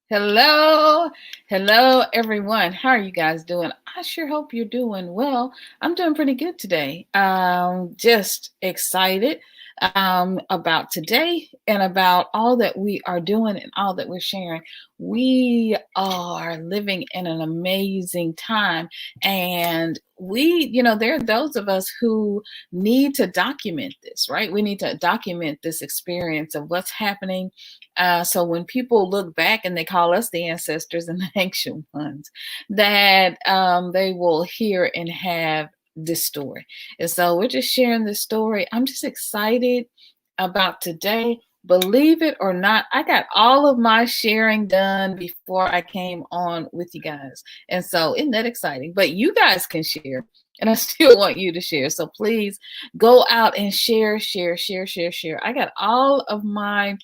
Hello, hello, everyone. How are you guys doing? I sure hope you're doing well. I'm doing pretty good today. Just excited about today and about all that we are doing and all that we're sharing. We are living in an amazing time, and there are those of us who need to document this, right? We need to document this experience of what's happening so when people look back and they call us the ancestors and the ancient ones, that they will hear and have this story. And so we're just sharing this story. I'm just excited about today. Believe it or not, I got all of my sharing done before I came on with you guys. And so isn't that exciting? But you guys can share. And I still want you to share. So please go out and share, share, share, share, share. I got all of my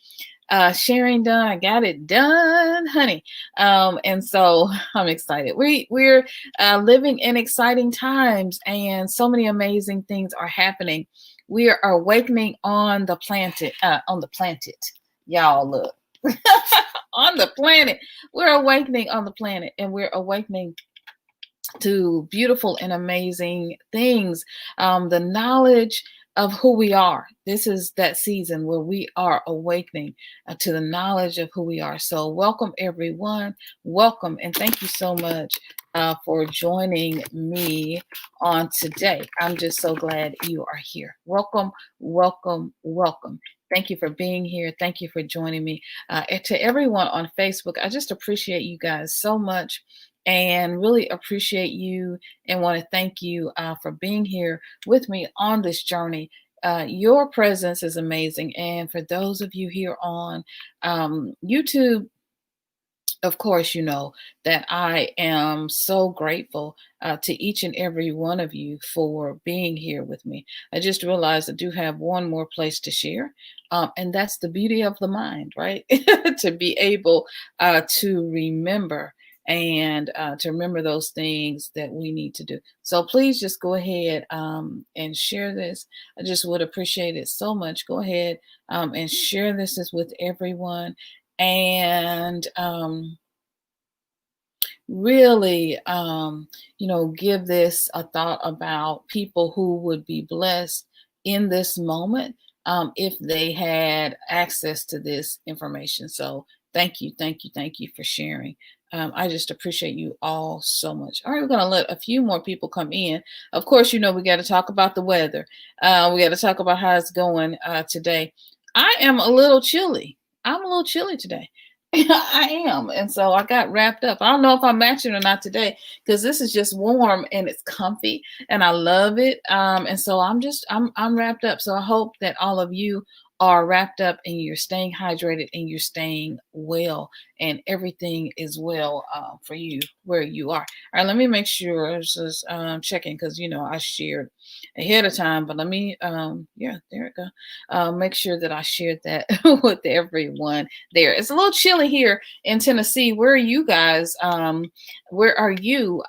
sharing done. I got it done, honey. And so I'm excited. We're living in exciting times, and so many amazing things are happening. We are awakening on the planet. On the planet, y'all look on the planet. We're awakening on the planet, and we're awakening to beautiful and amazing things. The knowledge of who we are. This is that season where we are awakening to the knowledge of who we are. So, welcome everyone. Welcome, and thank you so much for joining me on today. I'm just so glad you are here. Welcome, welcome, welcome. Thank you for being here. Thank you for joining me. And to everyone on Facebook, I just appreciate you guys so much and really appreciate you and want to thank you for being here with me on this journey. Your presence is amazing. And for those of you here on YouTube, of course, you know that I am so grateful to each and every one of you for being here with me. I just realized I do have one more place to share, and that's the beauty of the mind, right? To be able to remember and to remember those things that we need to do. So please just go ahead and share this. I just would appreciate it so much. Go ahead and share this with everyone and really give this a thought about people who would be blessed in this moment if they had access to this information. So thank you, thank you, thank you for sharing. I just appreciate you all so much. All right, we're going to let a few more people come in. Of course, we got to talk about the weather. We got to talk about how it's going today. I am a little chilly. I'm a little chilly today. I am. And so I got wrapped up. I don't know if I'm matching or not today because this is just warm and it's comfy and I love it. And so I'm wrapped up. So I hope that all of you are wrapped up and you're staying hydrated and you're staying well and everything is well for you where you are. All right, let me make sure. I was just checking because, I shared ahead of time, but let me, yeah, there it go. Make sure that I shared that with everyone there. It's a little chilly here in Tennessee. Where are you guys? Where are you?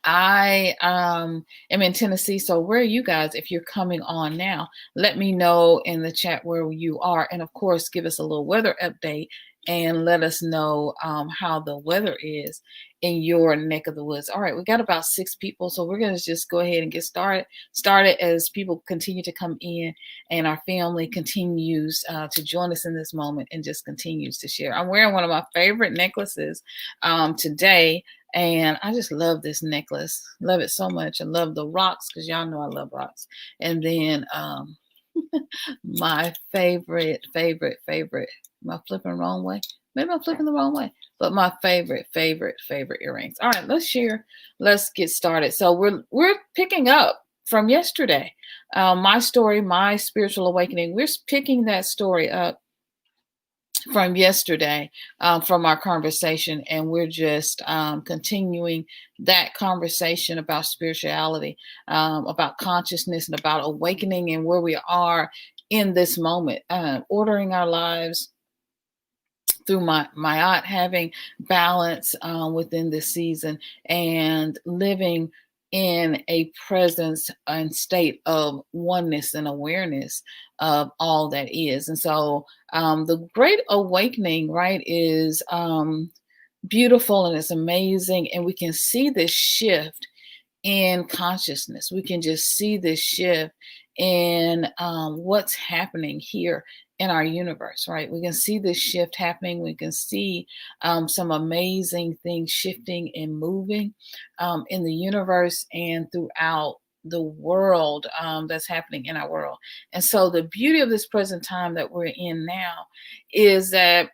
I am in Tennessee. So where are you guys? If you're coming on now, let me know in the chat where you are. And of course, give us a little weather update and let us know how the weather is in your neck of the woods. All right, we got about 6 people. So we're going to just go ahead and get started as people continue to come in and our family continues to join us in this moment and just continues to share. I'm wearing one of my favorite necklaces today. And I just love this necklace. Love it so much. I love the rocks because y'all know I love rocks. And then my favorite, am I flipping the wrong way? Maybe I'm flipping the wrong way. But my favorite earrings. All right, let's share. Let's get started. So we're picking up from yesterday. My story, my spiritual awakening. We're picking that story up from yesterday from our conversation, and we're just continuing that conversation about spirituality, about consciousness, and about awakening and where we are in this moment, ordering our lives through my Maat, having balance within this season and living in a presence and state of oneness and awareness of all that is. And so the Great Awakening, right, is beautiful and it's amazing. And we can see this shift in consciousness. We can just see this shift in what's happening here in our universe, right? We can see this shift happening. We can see some amazing things shifting and moving in the universe and throughout the world that's happening in our world. And so the beauty of this present time that we're in now is that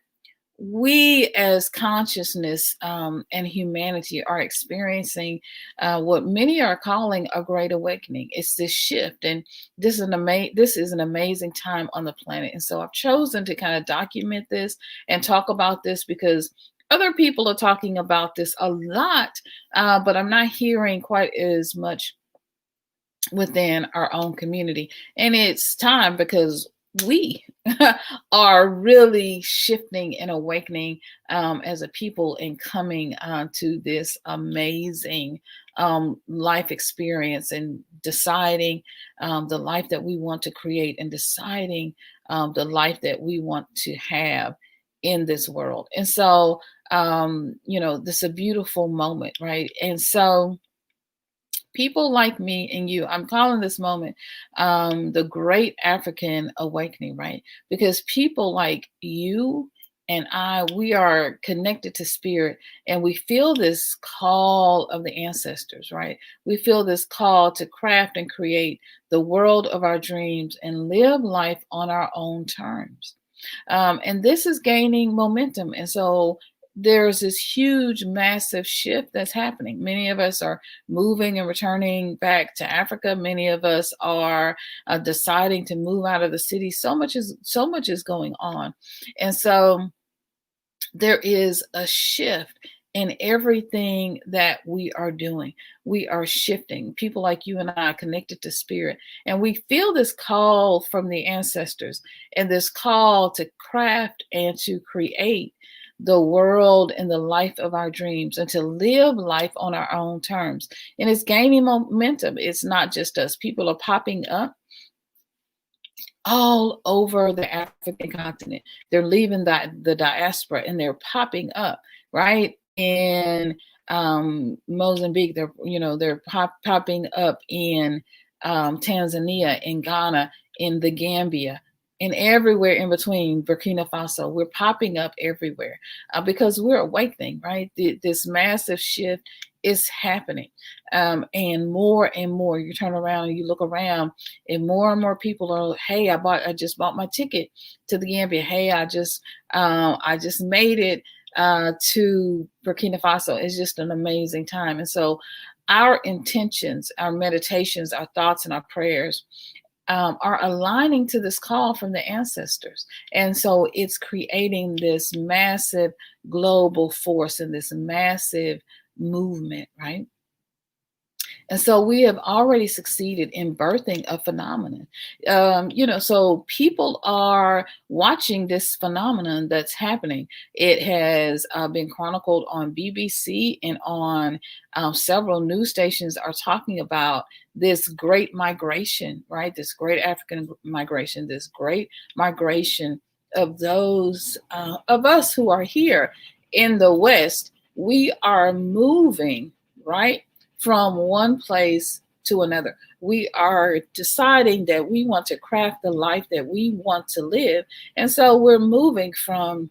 we as consciousness and humanity are experiencing what many are calling a great awakening. It's this shift, and this is an amazing time on the planet. And so I've chosen to kind of document this and talk about this because other people are talking about this a lot, but I'm not hearing quite as much within our own community. And it's time because we are really shifting and awakening as a people and coming to this amazing life experience and deciding the life that we want to create and deciding the life that we want to have in this world. And so, this is a beautiful moment, right? And so, people like me and you, I'm calling this moment the Great African Awakening, right? Because people like you and I, we are connected to spirit and we feel this call of the ancestors, right? We feel this call to craft and create the world of our dreams and live life on our own terms. And this is gaining momentum. And so there's this huge, massive shift that's happening. Many of us are moving and returning back to Africa. Many of us are deciding to move out of the city. So much is going on. And so there is a shift in everything that we are doing. We are shifting. People like you and I are connected to spirit, and we feel this call from the ancestors and this call to craft and to create the world and the life of our dreams and to live life on our own terms. And it's gaining momentum. It's not just us. People are popping up all over the African continent. They're leaving the diaspora and they're popping up, right? In Mozambique, they're popping up in Tanzania, in Ghana, in the Gambia, and everywhere in between, Burkina Faso. We're popping up everywhere because we're awakening, right? This massive shift is happening. And more, you turn around and you look around, and more people are, hey, I just bought my ticket to the Gambia. Hey, I just made it to Burkina Faso. It's just an amazing time. And so our intentions, our meditations, our thoughts, and our prayers are aligning to this call from the ancestors. And so it's creating this massive global force and this massive movement, right? And so we have already succeeded in birthing a phenomenon. So people are watching this phenomenon that's happening. It has been chronicled on BBC and on several news stations are talking about this great migration, right? This great African migration, this great migration of those of us who are here in the West. We are moving, right, from one place to another. We are deciding that we want to craft the life that we want to live. And so we're moving from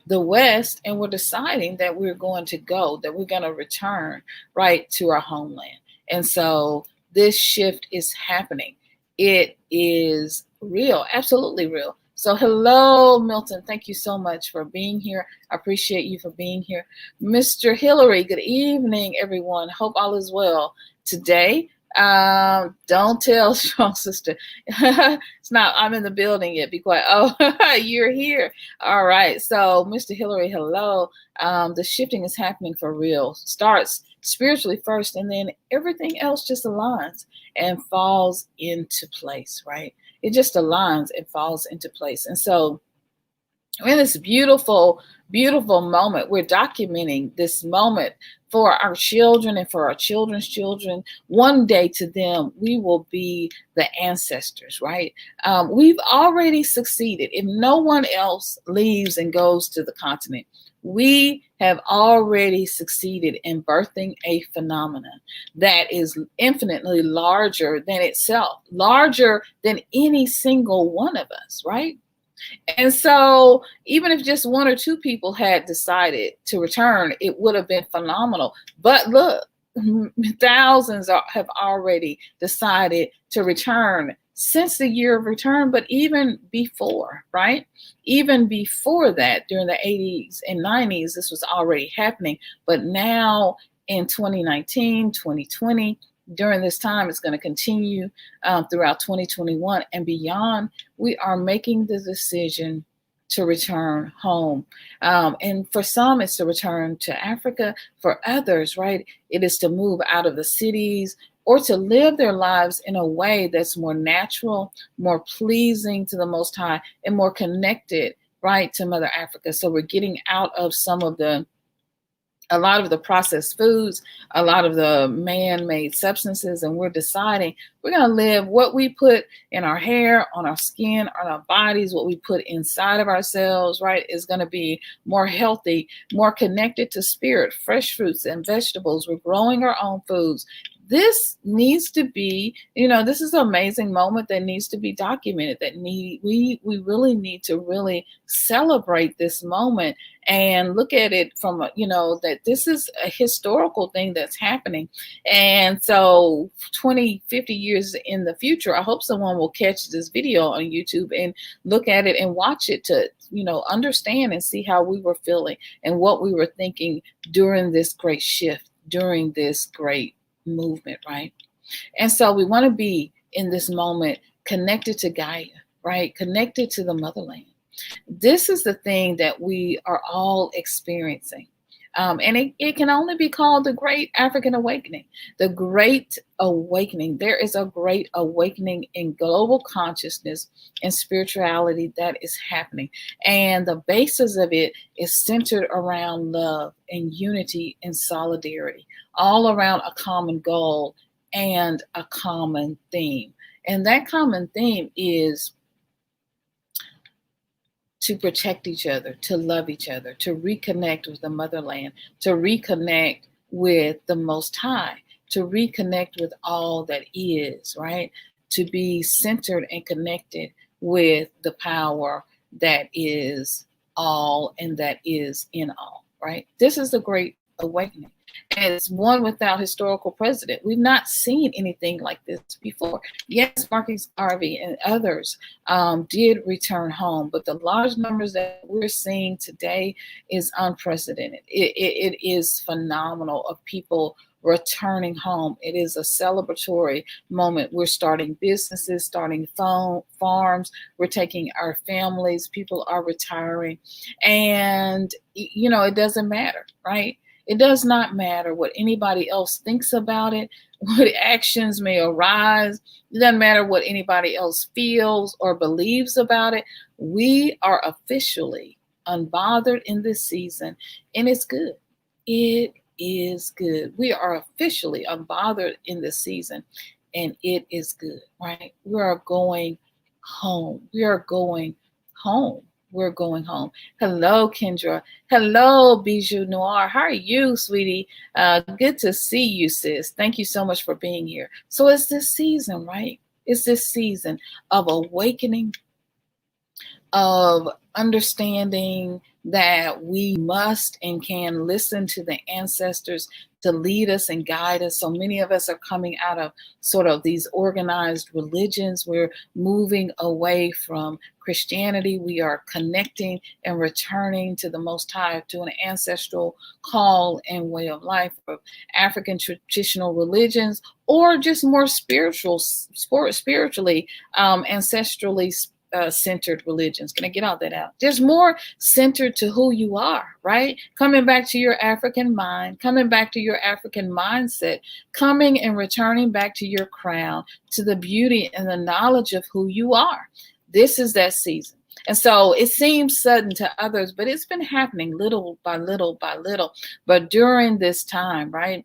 the West and we're deciding that we're going to go, that we're going to return right to our homeland. And so this shift is happening. It is real, absolutely real. So hello, Milton. Thank you so much for being here. I appreciate you for being here. Mr. Hillary, good evening, everyone. Hope all is well. Today, don't tell strong sister. It's not, I'm in the building yet. Be quiet. Oh, you're here. All right. So Mr. Hillary, hello. The shifting is happening for real. Starts spiritually first, and then everything else just aligns and falls into place, right? It just aligns and falls into place. And so we're in this beautiful, beautiful moment. We're documenting this moment for our children and for our children's children. One day to them, we will be the ancestors, right? We've already succeeded. If no one else leaves and goes to the continent, we have already succeeded in birthing a phenomenon that is infinitely larger than itself, larger than any single one of us, right? And so, even if just one or two people had decided to return, it would have been phenomenal. But look, thousands have already decided to return since the year of return, but even before, right? Even before that, during the 80s and 90s, this was already happening. But now in 2019, 2020, during this time, it's going to continue throughout 2021 and beyond. We are making the decision to return home. And for some, it's to return to Africa. For others, right, it is to move out of the cities or to live their lives in a way that's more natural, more pleasing to the Most High, and more connected, right, to Mother Africa. So we're getting out of a lot of the processed foods, a lot of the man-made substances, and we're deciding we're going to live what we put in our hair, on our skin, on our bodies, what we put inside of ourselves, right, is going to be more healthy, more connected to spirit, fresh fruits and vegetables. We're growing our own foods. This needs to be, this is an amazing moment that needs to be documented, that we really need to really celebrate this moment and look at it from, that this is a historical thing that's happening. And so 20, 50 years in the future, I hope someone will catch this video on YouTube and look at it and watch it to, understand and see how we were feeling and what we were thinking during this great shift, during this great movement, right? And so we want to be in this moment connected to Gaia, right? Connected to the motherland. This is the thing that we are all experiencing. And it can only be called the Great African Awakening. The Great Awakening. There is a great awakening in global consciousness and spirituality that is happening. And the basis of it is centered around love and unity and solidarity, all around a common goal and a common theme. And that common theme is to protect each other, to love each other, to reconnect with the motherland, to reconnect with the Most High, to reconnect with all that is, right? To be centered and connected with the power that is all and that is in all, right? This is the Great Awakening. And it's one without historical precedent. We've not seen anything like this before. Yes, Marcus Garvey and others did return home, but the large numbers that we're seeing today is unprecedented. It is phenomenal of people returning home. It is a celebratory moment. We're starting businesses, starting farms. We're taking our families. People are retiring. And, it doesn't matter, right? It does not matter what anybody else thinks about it, what actions may arise. It doesn't matter what anybody else feels or believes about it. We are officially unbothered in this season, and it's good. It is good. We are officially unbothered in this season, and it is good, right? We are going home. We are going home. We're going home. Hello, Kendra. Hello, Bijou Noir. How are you, sweetie? Good to see you, sis. Thank you so much for being here. So it's this season, right? It's this season of awakening, of understanding that we must and can listen to the ancestors to lead us and guide us. So many of us are coming out of sort of these organized religions. We're moving away from Christianity. We are connecting and returning to the Most High, to an ancestral call and way of life of African traditional religions, or just more spiritually, ancestrally centered religions. Can I get all that out? There's more centered to who you are, right? Coming back to your African mind, coming back to your African mindset, coming and returning back to your crown, to the beauty and the knowledge of who you are. This is that season. And so it seems sudden to others, but it's been happening little by little by little. But during this time, right,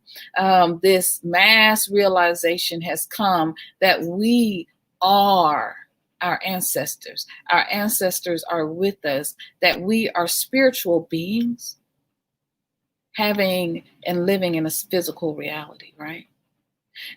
this mass realization has come that we are our ancestors. Our ancestors are with us, that we are spiritual beings having and living in a physical reality, right?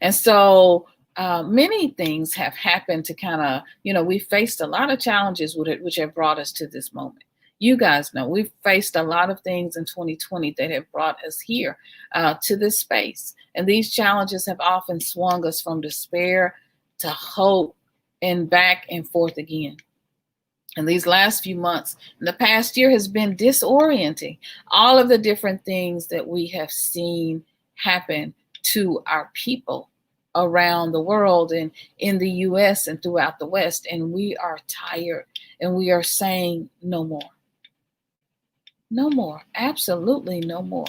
And so many things have happened to kind of, we faced a lot of challenges with it, which have brought us to this moment. You guys know we've faced a lot of things in 2020 that have brought us here to this space. And these challenges have often swung us from despair to hope and back and forth again. And these last few months, and the past year has been disorienting. All of the different things that we have seen happen to our people around the world and in the US and throughout the West. And we are tired and we are saying no more. No more. Absolutely no more.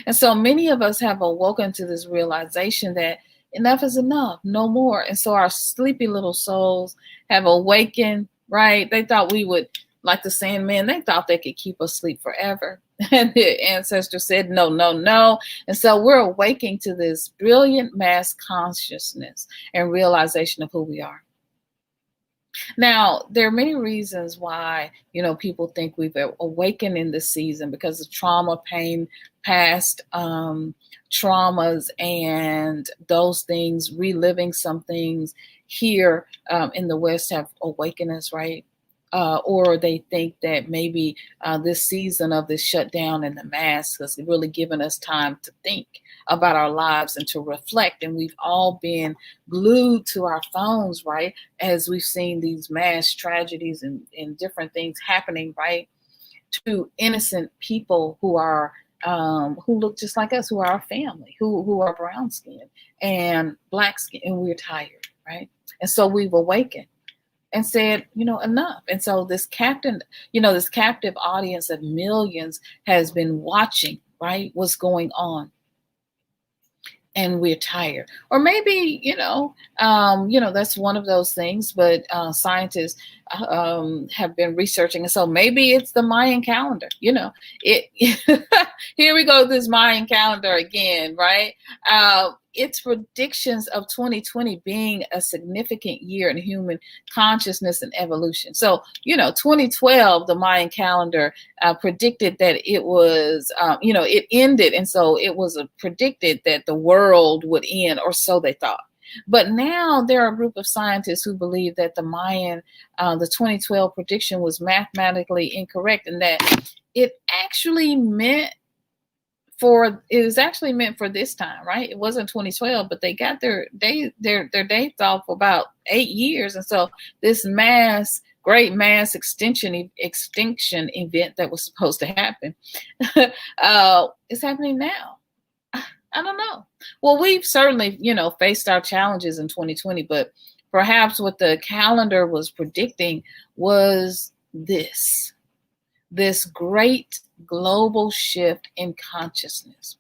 And so many of us have awoken to this realization that enough is enough, no more. And so our sleepy little souls have awakened, right? They thought we would, like the Sandman, they thought they could keep us asleep forever. And the ancestors said, no, no, no. And so we're awaking to this brilliant mass consciousness and realization of who we are. Now, there are many reasons why, people think we've awakened in this season because of trauma, pain, past traumas, and those things, reliving some things here in the West have awakened us, right? Or they think that maybe this season of this shutdown and the mask has really given us time to think about our lives and to reflect. And we've all been glued to our phones, right? As we've seen these mass tragedies and different things happening, right? To innocent people who are who look just like us, who are our family, who are brown skinned and black skin, and we're tired, right? And so we've awakened and said, enough. And so this captive audience of millions has been watching, right, what's going on. And we're tired. Or maybe, that's one of those things, but scientists have been researching. And so maybe it's the Mayan calendar, here we go, this Mayan calendar again, right? It's predictions of 2020 being a significant year in human consciousness and evolution. So, 2012, the Mayan calendar predicted that it was, it ended. And so it was predicted that the world would end, or so they thought. But now there are a group of scientists who believe that the Mayan, the 2012 prediction was mathematically incorrect, and that it actually meant for this time, right? It wasn't 2012, but they got their dates off for about 8 years. And so this great mass extinction event that was supposed to happen is happening now. I don't know. Well, we've certainly, faced our challenges in 2020, but perhaps what the calendar was predicting was this great global shift in consciousness,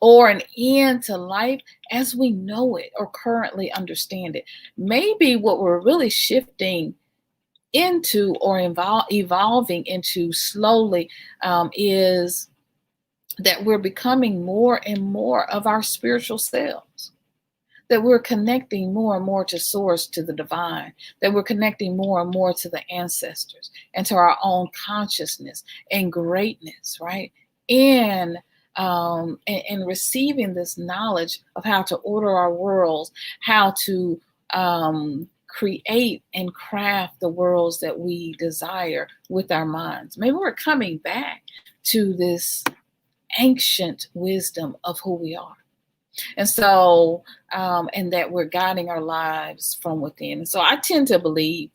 or an end to life as we know it or currently understand it. Maybe what we're really shifting into or evolving into slowly is that we're becoming more and more of our spiritual selves, that we're connecting more and more to source, to the divine, that we're connecting more and more to the ancestors and to our own consciousness and greatness, right? And receiving this knowledge of how to order our worlds, how to create and craft the worlds that we desire with our minds. Maybe we're coming back to this ancient wisdom of who we are. And so, and that we're guiding our lives from within. And so I tend to believe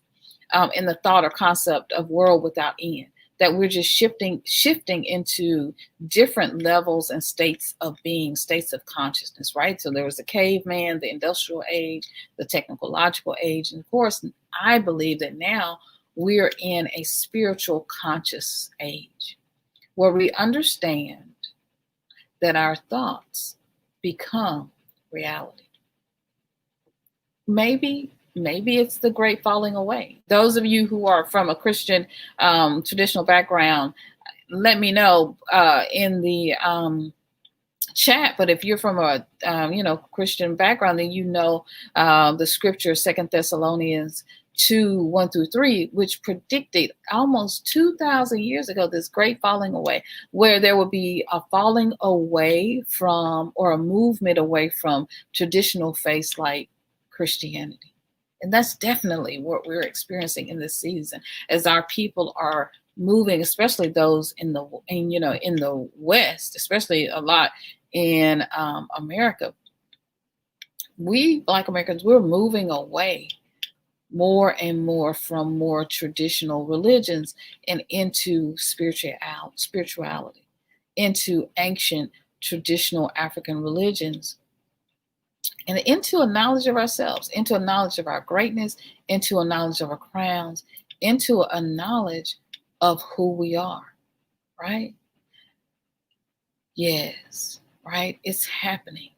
in the thought or concept of world without end, that we're just shifting into different levels and states of being, states of consciousness, right? So there was the caveman, the industrial age, the technological age. And of course, I believe that now we're in a spiritual conscious age where we understand that our thoughts become reality. Maybe maybe it's the great falling away. Those of you who are from a Christian traditional background, let me know in the chat. But if you're from a Christian background, then the scripture 2 Thessalonians 2:1-3, which predicted almost 2,000 years ago this great falling away, where there will be a falling away from, or a movement away from, traditional faiths like Christianity. And that's definitely what we're experiencing in this season, as our people are moving, especially those in the West, especially a lot in America. We Black Americans, we're moving away more and more from more traditional religions and into spirituality, into ancient traditional African religions, and into a knowledge of ourselves, into a knowledge of our greatness, into a knowledge of our crowns, into a knowledge of who we are, right? Yes, right? It's happening.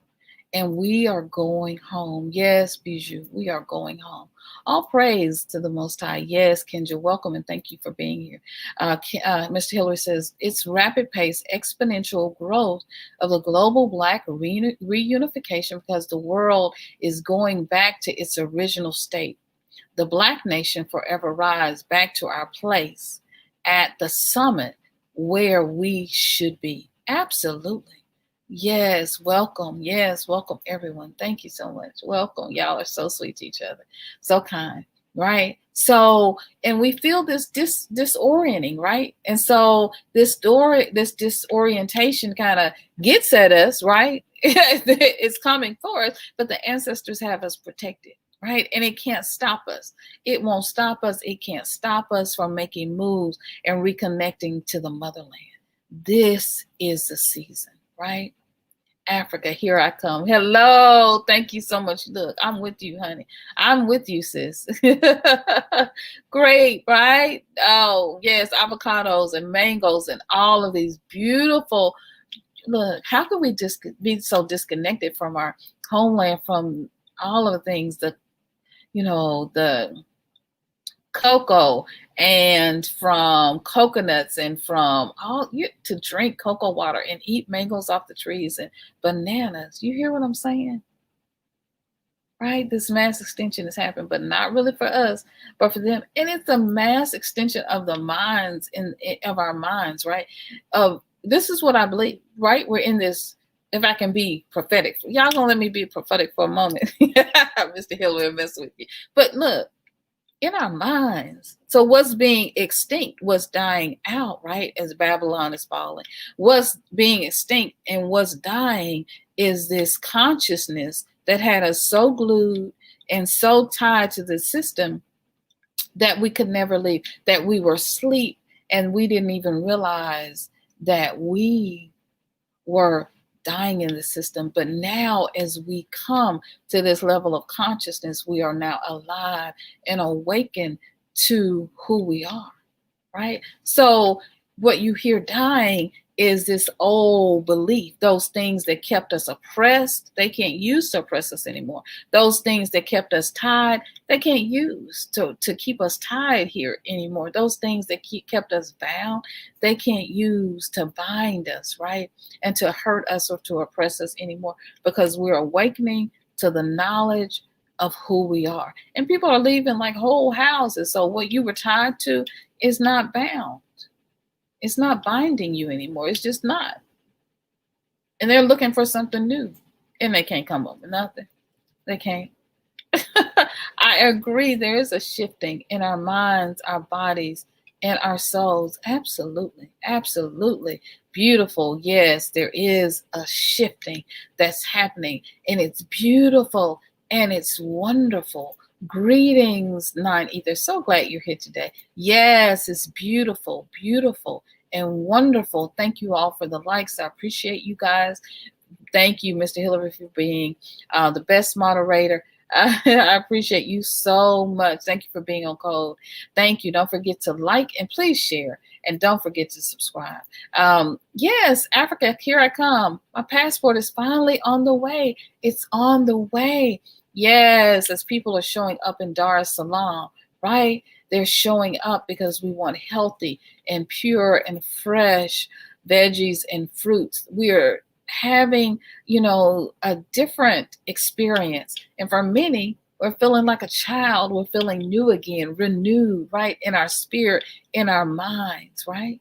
And we are going home. Yes, Bijou, we are going home. All praise to the Most High. Yes, Kendra, welcome and thank you for being here. Mr. Hillary says, it's rapid pace, exponential growth of the global Black reunification, because the world is going back to its original state. The Black nation forever rise back to our place at the summit where we should be. Absolutely. Yes, welcome. Yes, welcome everyone. Thank you so much. Welcome. Y'all are so sweet to each other. So kind, right? So, and we feel this disorienting, right? And so this disorientation kind of gets at us, right? It's coming for us, but the ancestors have us protected, right? And it can't stop us. It won't stop us. It can't stop us from making moves and reconnecting to the motherland. This is the season, right? Africa, here I come. Hello. Thank you so much. Look, I'm with you, honey. I'm with you, sis. Great, right? Oh, yes, avocados and mangoes and all of these beautiful. Look, how can we just be so disconnected from our homeland, from all of the things, the cocoa, and from coconuts, and from to drink cocoa water and eat mangoes off the trees and bananas. You hear what I'm saying? Right? This mass extinction has happened, but not really for us, but for them. And it's a mass extension of the minds of our minds, right? This is what I believe, right? We're in this. If I can be prophetic, y'all gonna let me be prophetic for a moment. Mr. Hill will mess with you. But look, in our minds. So what's being extinct, what's dying out, right? As Babylon is falling, what's being extinct and what's dying is this consciousness that had us so glued and so tied to the system that we could never leave, that we were asleep and we didn't even realize that we were dying in the system. But now, as we come to this level of consciousness, we are now alive and awakened to who we are, right? So what you hear dying is this old belief, those things that kept us oppressed, they can't use to oppress us anymore. Those things that kept us tied, they can't use to keep us tied here anymore. Those things that kept us bound, they can't use to bind us, right? And to hurt us or to oppress us anymore, because we're awakening to the knowledge of who we are. And people are leaving like whole houses. So what you were tied to is not bound. It's not binding you anymore. It's just not. And they're looking for something new. And they can't come up with nothing. They can't. I agree. There is a shifting in our minds, our bodies, and our souls. Absolutely. Absolutely. Beautiful. Yes, there is a shifting that's happening. And it's beautiful. And it's wonderful. Greetings, Nine Ether. So glad you're here today. Yes, it's beautiful, beautiful, and wonderful. Thank you all for the likes. I appreciate you guys. Thank you, Mr. Hillary, for being the best moderator. I appreciate you so much. Thank you for being on code. Thank you. Don't forget to like and please share. And don't forget to subscribe. Yes, Africa, here I come. My passport is finally on the way. It's on the way. Yes, as people are showing up in Dar es Salaam, right? They're showing up because we want healthy and pure and fresh veggies and fruits. We're having, a different experience. And for many, we're feeling like a child. We're feeling new again, renewed, right? In our spirit, in our minds, right?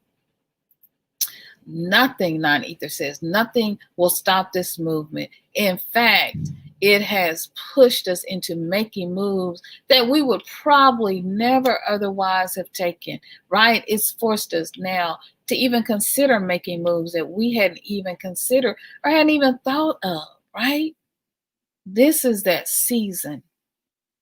Nothing, non ether says, nothing will stop this movement. In fact, it has pushed us into making moves that we would probably never otherwise have taken, right? It's forced us now to even consider making moves that we hadn't even considered or hadn't even thought of, right? This is that season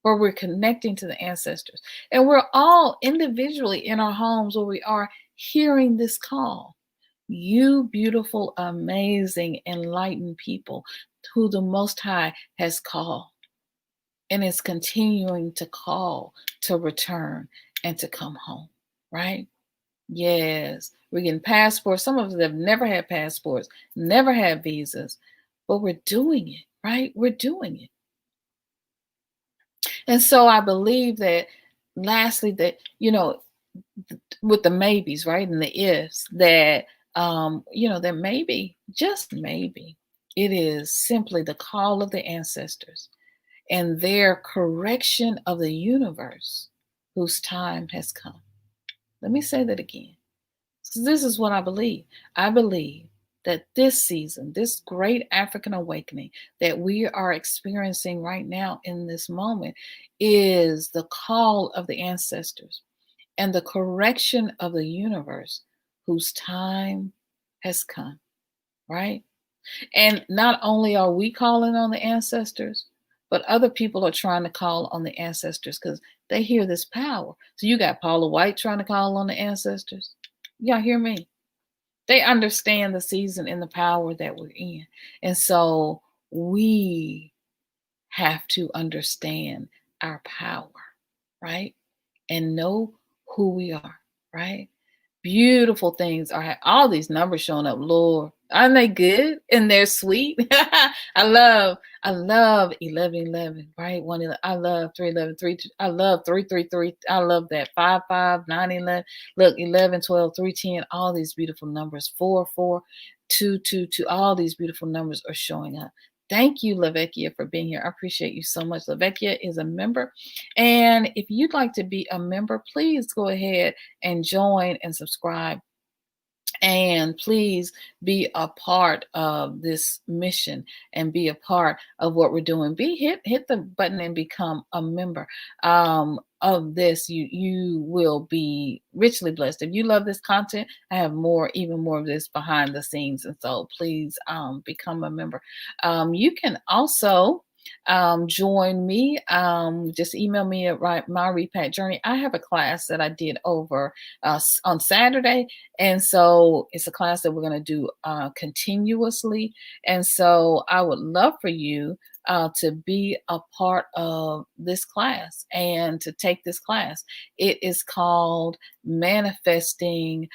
where we're connecting to the ancestors. And we're all individually in our homes where we are hearing this call. You beautiful, amazing, enlightened people who the Most High has called and is continuing to call to return and to come home, right? Yes, we're getting passports. Some of us have never had passports, never had visas, but we're doing it, right? We're doing it. And so I believe that, lastly, that, with the maybes, right? And the ifs, that, that maybe, just maybe, it is simply the call of the ancestors and their correction of the universe whose time has come. Let me say that again. So this is what I believe. I believe that this season, this great African awakening that we are experiencing right now in this moment, is the call of the ancestors and the correction of the universe whose time has come, right? And not only are we calling on the ancestors, but other people are trying to call on the ancestors because they hear this power. So you got Paula White trying to call on the ancestors. Y'all hear me? They understand the season and the power that we're in. And so we have to understand our power, right? And know who we are, right? Beautiful things are all these numbers showing up, Lord. Aren't they good? And they're sweet. I love 1111, right? 111. I love 311, 3. I love 333. I love that 55, 911. Look, 11, 12, 310. All these beautiful numbers. 4, 4, 2, 2, 2. All these beautiful numbers are showing up. Thank you, Lavecchia, for being here. I appreciate you so much. Lavecchia is a member. And if you'd like to be a member, please go ahead and join and subscribe. And please be a part of this mission and be a part of what we're doing. Hit the button and become a member of this. You will be richly blessed. If you love this content, I have even more of this behind the scenes. And so please become a member. You can also join me. Just email me at my repack journey. I have a class that I did over on Saturday, and so it's a class that we're going to do continuously. And so I would love for you to be a part of this class and to take this class. It is called Manifesting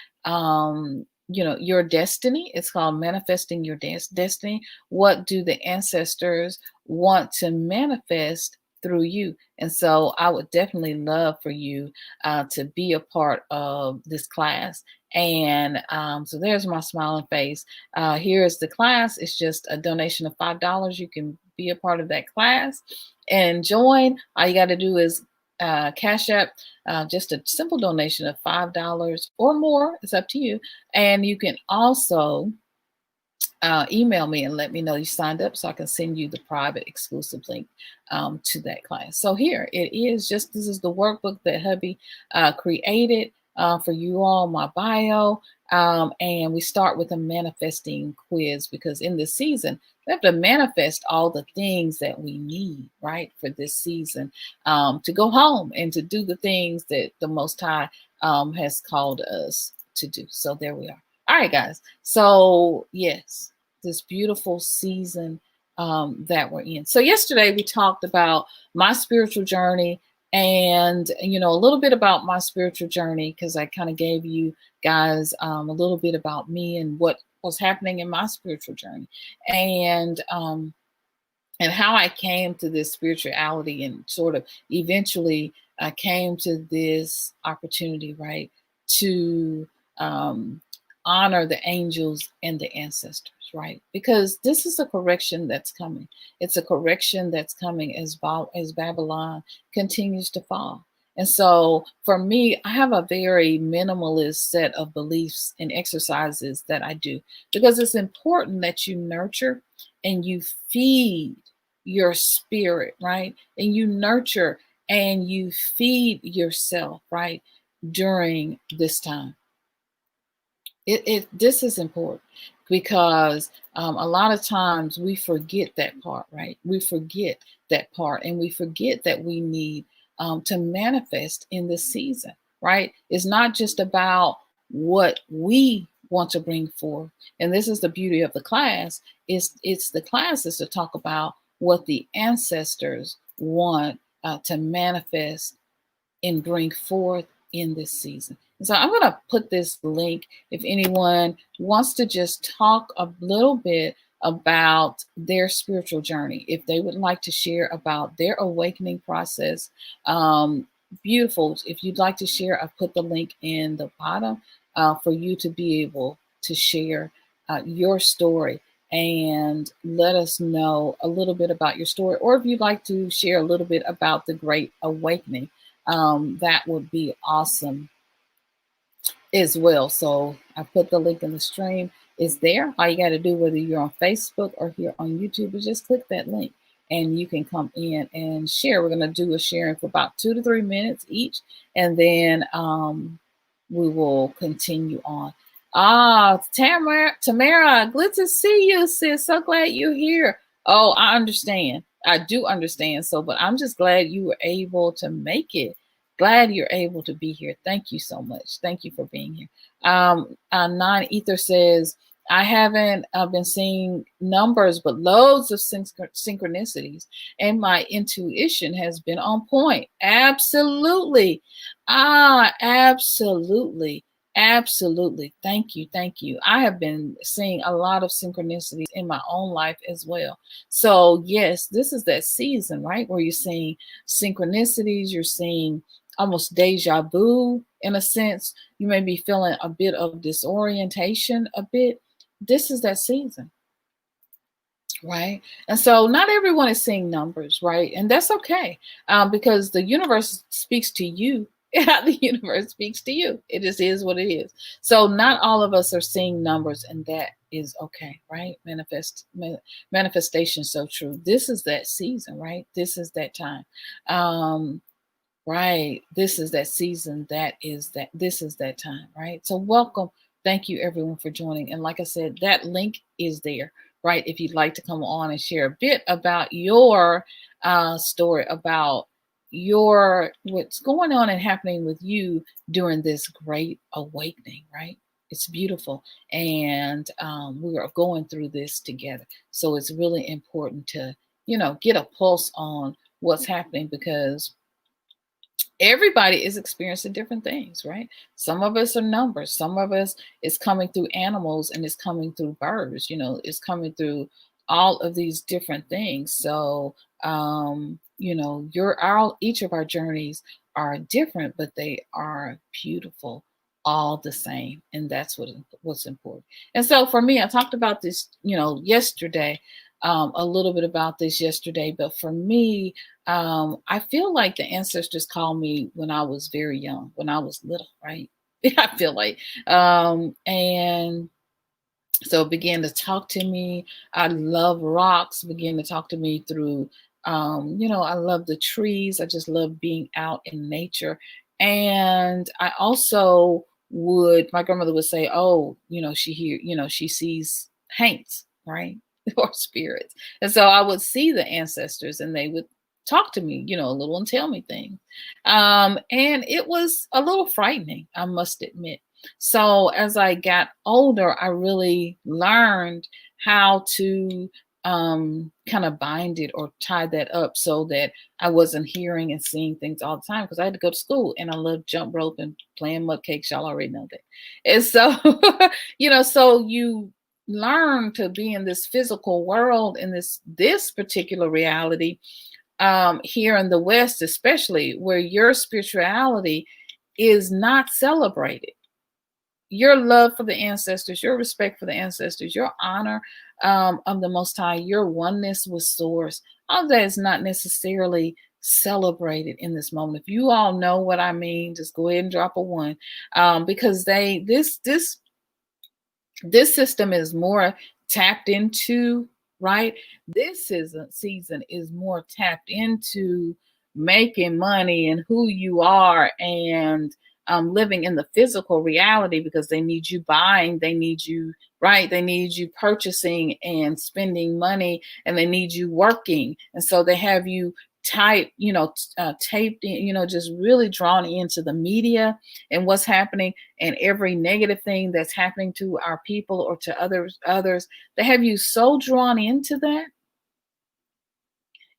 your destiny. It's called Manifesting Your Destiny. What do the ancestors want to manifest through you? And so I would definitely love for you to be a part of this class. And so there's my smiling face. Here is the class. It's just a donation of $5. You can be a part of that class and join. All you got to do is Cash App, just a simple donation of $5 or more. It's up to you. And you can also email me and let me know you signed up so I can send you the private exclusive link to that class. So here it is. This is the workbook that hubby created for you all, my bio. And we start with a manifesting quiz because in this season, we have to manifest all the things that we need, right, for this season to go home and to do the things that the Most High has called us to do. So there we are. All right, guys. So yes, this beautiful season that we're in. So yesterday we talked about my spiritual journey and, a little bit about my spiritual journey because I kind of gave you guys a little bit about me and what was happening in my spiritual journey. And and how I came to this spirituality, and sort of eventually I came to this opportunity, right, to um, honor the angels and the ancestors, right? Because this is a correction that's coming. It's a correction that's coming as Babylon continues to fall. And so for me, I have a very minimalist set of beliefs and exercises that I do, because it's important that you nurture and you feed your spirit, right? And you nurture and you feed yourself, right? During this time. This is important because a lot of times we forget that part, right? We forget that part, and we forget that we need to manifest in this season, right? It's not just about what we want to bring forth, and this is the beauty of the class. It's the classes to talk about what the ancestors want to manifest and bring forth in this season. So I'm going to put this link if anyone wants to just talk a little bit about their spiritual journey, if they would like to share about their awakening process. Beautiful. If you'd like to share, I've put the link in the bottom for you to be able to share your story and let us know a little bit about your story. Or if you'd like to share a little bit about the Great Awakening, that would be awesome as well. So I put the link in the stream. It's there. All you got to do, whether you're on Facebook or here on YouTube, is just click that link and you can come in and share. We're going to do a sharing for about 2 to 3 minutes each, and then we will continue on. Tamara, good to see you, sis. So glad you're here. Oh, I understand. I do understand. So, but I'm just glad you were able to make it. Glad you're able to be here. Thank you so much. Thank you for being here. Non Ether says, I haven't been seeing numbers, but loads of synchronicities, and my intuition has been on point. Absolutely. Absolutely. Absolutely. Thank you. Thank you. I have been seeing a lot of synchronicities in my own life as well. So, yes, this is that season, right? Where you're seeing synchronicities, you're seeing almost deja vu in a sense. You may be feeling a bit of disorientation, a bit. This is that season, right? And so not everyone is seeing numbers, right? And that's okay, because the universe speaks to you. The universe speaks to you. It just is what it is. So not all of us are seeing numbers, and that is okay, right? Manifestation, so true. This is that season, right? This is that time. Right. This is that season. This is that time, right? So welcome. Thank you everyone for joining. And like I said, that link is there, right? If you'd like to come on and share a bit about your story, about your what's going on and happening with you during this great awakening, right? It's beautiful. And we are going through this together. So it's really important to, get a pulse on what's happening, because everybody is experiencing different things, right? Some of us are numbers. Some of us is coming through animals, and it's coming through birds. It's coming through all of these different things. So, each of our journeys are different, but they are beautiful all the same, and that's what's important. And so for me, I talked about this, yesterday, a little bit about this yesterday, but for me, I feel like the ancestors called me when I was very young, when I was little, right? I feel like, and so began to talk to me. I love rocks, began to talk to me through, I love the trees. I just love being out in nature. And I also my grandmother would say, oh, she sees haints, right? Or spirits. And so I would see the ancestors, and they would talk to me, a little, and tell me things. And it was a little frightening, I must admit. So as I got older, I really learned how to kind of bind it or tie that up so that I wasn't hearing and seeing things all the time, because I had to go to school, and I love jump rope and playing mud cakes. Y'all already know that. And so, so learn to be in this physical world, in this particular reality, here in the West, especially where your spirituality is not celebrated. Your love for the ancestors, your respect for the ancestors, your honor of the Most High, your oneness with Source, all that is not necessarily celebrated in this moment. If you all know what I mean, just go ahead and drop a one, because this system is more tapped into, right? This season is more tapped into making money and who you are, and living in the physical reality, because they need you buying, they need you, right? They need you purchasing and spending money, and they need you working. And so they have you type, taped in, just really drawn into the media and what's happening, and every negative thing that's happening to our people or to others. They have you so drawn into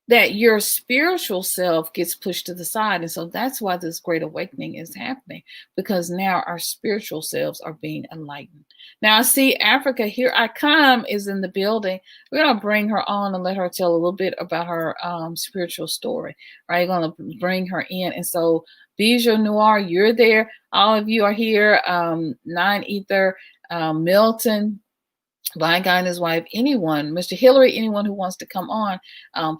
that your spiritual self gets pushed to the side. And so that's why this great awakening is happening, because now our spiritual selves are being enlightened. Now I see Africa, here I come, is in the building. We're going to bring her on and let her tell a little bit about her spiritual story, right? We're going to bring her in. And so Bijou Noir, you're there. All of you are here. Nine Ether, Milton, Blind Guy and his wife, anyone, Mr. Hillary, anyone who wants to come on,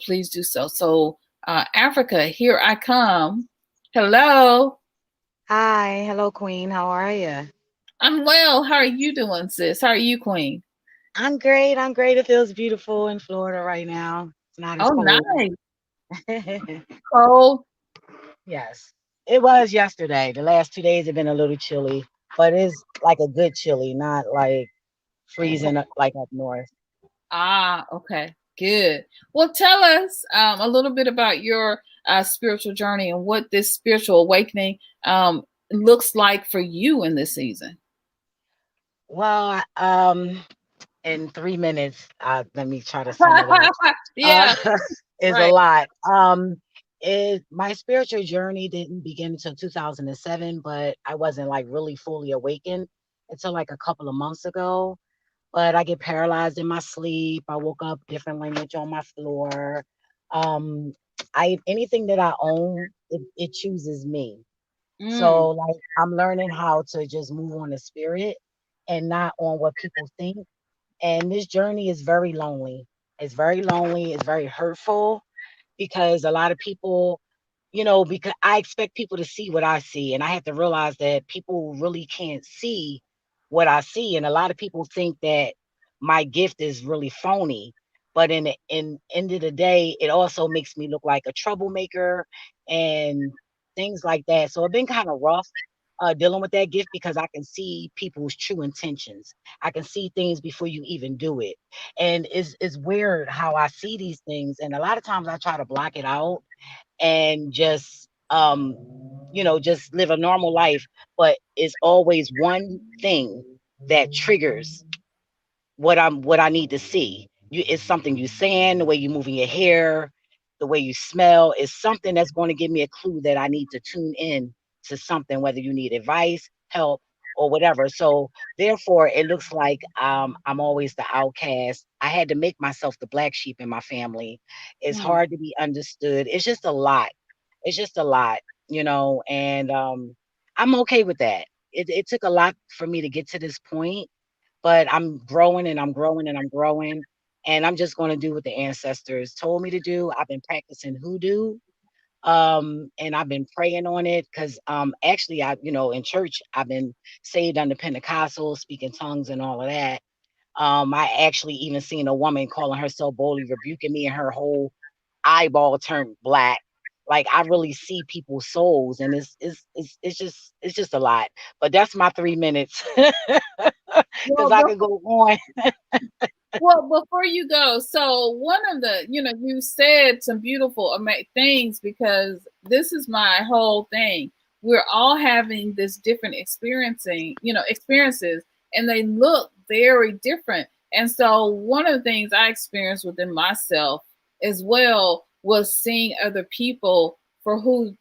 please do so. So, Africa, here I come. Hello. Hi, hello, Queen. How are you? I'm well. How are you doing, sis? How are you, Queen? I'm great. I'm great. It feels beautiful in Florida right now. It's not as Oh, cold. nice. Cold. Yes, it was yesterday. The last 2 days have been a little chilly, but it's like a good chilly, not like freezing like up north. Ah, okay. Good. Well, tell us a little bit about your spiritual journey and what this spiritual awakening looks like for you in this season. Well, in 3 minutes, let me try to sum it up. Uh, Yeah, is a right. lot. My spiritual journey didn't begin until 2007, but I wasn't like really fully awakened until like a couple of months ago. But I get paralyzed in my sleep. I woke up different language on my floor. Um, I anything that I own, it chooses me. Mm, So like I'm learning how to just move on the spirit and not on what people think. And this journey is very lonely. It's very lonely. It's very hurtful because a lot of people, because I expect people to see what I see. And I have to realize that people really can't see what I see. And a lot of people think that my gift is really phony. But in end of the day, it also makes me look like a troublemaker and things like that. So it's been kind of rough dealing with that gift because I can see people's true intentions. I can see things before you even do it. And it's weird how I see these things. And a lot of times I try to block it out and just live a normal life, but it's always one thing that triggers what I need to see. It's something you saying, the way you moving your hair, the way you smell is something that's going to give me a clue that I need to tune in to something, whether you need advice, help, or whatever. So therefore, it looks like I'm always the outcast. I had to make myself the black sheep in my family. It's mm, hard to be understood. It's just a lot. It's just a lot, and I'm okay with that. It took a lot for me to get to this point, but I'm growing and I'm growing and I'm growing. And I'm just going to do what the ancestors told me to do. I've been practicing hoodoo, and I've been praying on it because actually, in church, I've been saved under Pentecostal, speaking tongues and all of that. I actually even seen a woman calling herself boldly rebuking me, and her whole eyeball turned black. Like I really see people's souls, and it's just a lot. But that's my 3 minutes. Because Well, I could go on. well, before you go, so one of the, you said some beautiful things, because this is my whole thing. We're all having this different experiences, and they look very different. And so one of the things I experienced within myself as well was seeing other people for who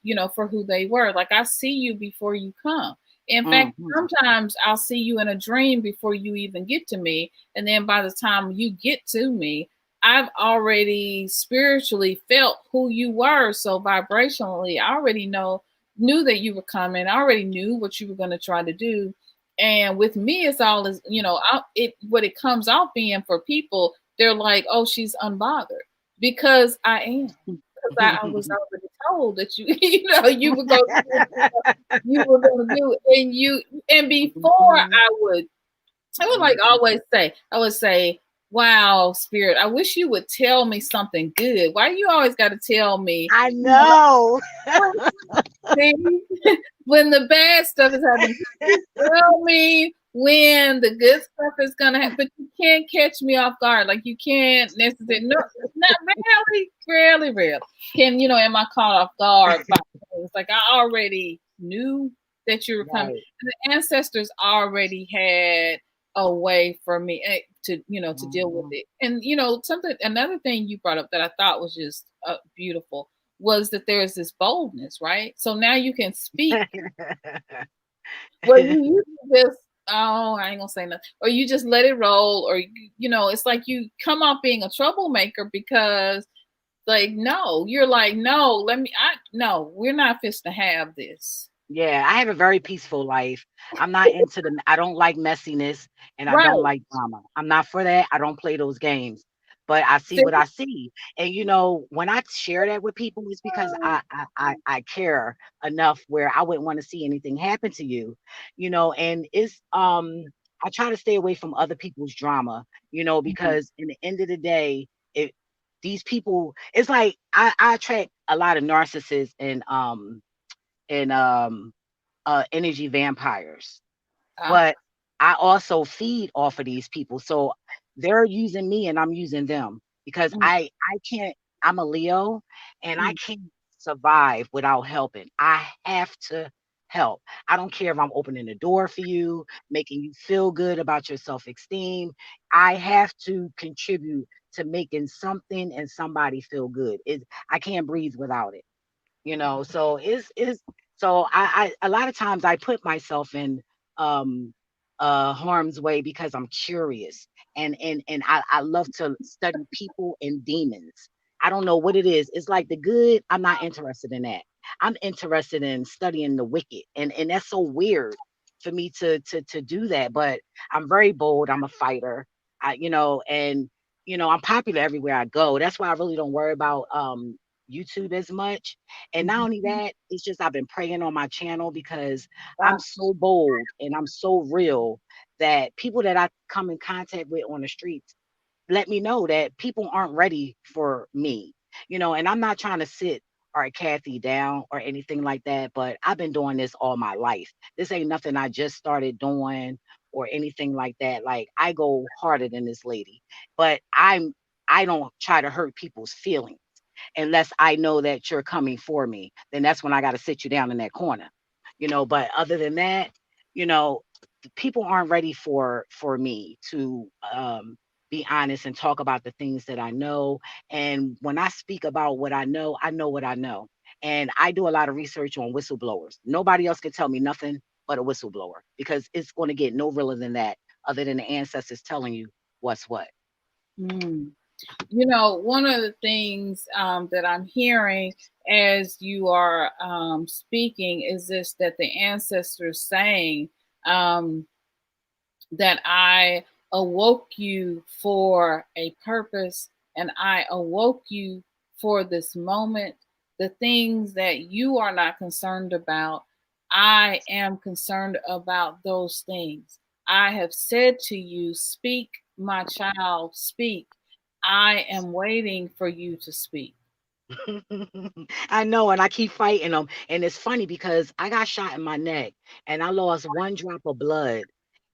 they were. Like, I see you before you come. In fact, Mhm. sometimes I'll see you in a dream before you even get to me. And then by the time you get to me, I've already spiritually felt who you were. So vibrationally, I already knew that you were coming. I already knew what you were going to try to do. And with me, it's all is, what it comes out being for people, they're like, oh, she's unbothered because I am. Because I was already told that you, you were going to do what you were going to do. And before Mhm. I would like I would say, wow, spirit, I wish you would tell me something good. Why you always got to tell me, I you know, know. like, see, when the bad stuff is happening, you tell me when the good stuff is gonna happen, but you can't catch me off guard. Like you can't necessarily, no, not rarely. Am I caught off guard by things? Like I already knew that you were coming. Right. The ancestors already had a way for me to deal with Mhm. it. And another thing you brought up that I thought was just beautiful was that there's this boldness, right? So now you can speak where you used to just, oh, I ain't gonna say nothing, or you just let it roll, or it's like you come off being a troublemaker because, like, no, you're like, no, no, we're not fit to have this, Yeah, I have a very peaceful life. I'm not into I don't like messiness and I don't right? like drama. I'm not for that. I don't play those games. But I see See? what I see. And when I share that with people, it's because I care enough where I wouldn't want to see anything happen to you. And it's I try to stay away from other people's drama, Mhm. because in the end of the day, it these people, it's like I attract a lot of narcissists and energy vampires. Ah, But I also feed off of these people. So they're using me and I'm using them because mm, I can't, I'm a Leo and I mm, can't survive without helping. I have to help. I don't care if I'm opening the door for you, making you feel good about your self-esteem. I have to contribute to making something and somebody feel good. I can't breathe without it. So it's so I a lot of times I put myself in um harm's way because I'm curious, and I love to study people and demons. I don't know what it is. It's like the good, I'm not interested in that. I'm interested in studying the wicked, and that's so weird for me to do that. But I'm very bold. I'm a fighter. And I'm popular everywhere I go. That's why I really don't worry about YouTube as much. And not only mhm. that, it's just I've been praying on my channel because I'm Ah, so bold and I'm so real that people that I come in contact with on the streets let me know that people aren't ready for me. And I'm not trying to sit or Kathy down or anything like that, but I've been doing this all my life. This ain't nothing I just started doing or anything like that. Like I go harder than this lady, but I don't try to hurt people's feelings unless I know that you're coming for me. Then that's when I got to sit you down in that corner. But other than that, you know, people aren't ready for me to be honest and talk about the things that I know. And when I speak about what I know what I know. And I do a lot of research on whistleblowers. Nobody else can tell me nothing but a whistleblower because it's going to get no realer than that, other than the ancestors telling you what's what. mm. One of the things that I'm hearing as you are speaking is this, that the ancestors saying, um, that I awoke you for a purpose and I awoke you for this moment. The things that you are not concerned about, I am concerned about those things. I have said to you, speak, my child, speak. I am waiting for you to speak. I know, and I keep fighting them. And it's funny because I got shot in my neck and I lost one drop of blood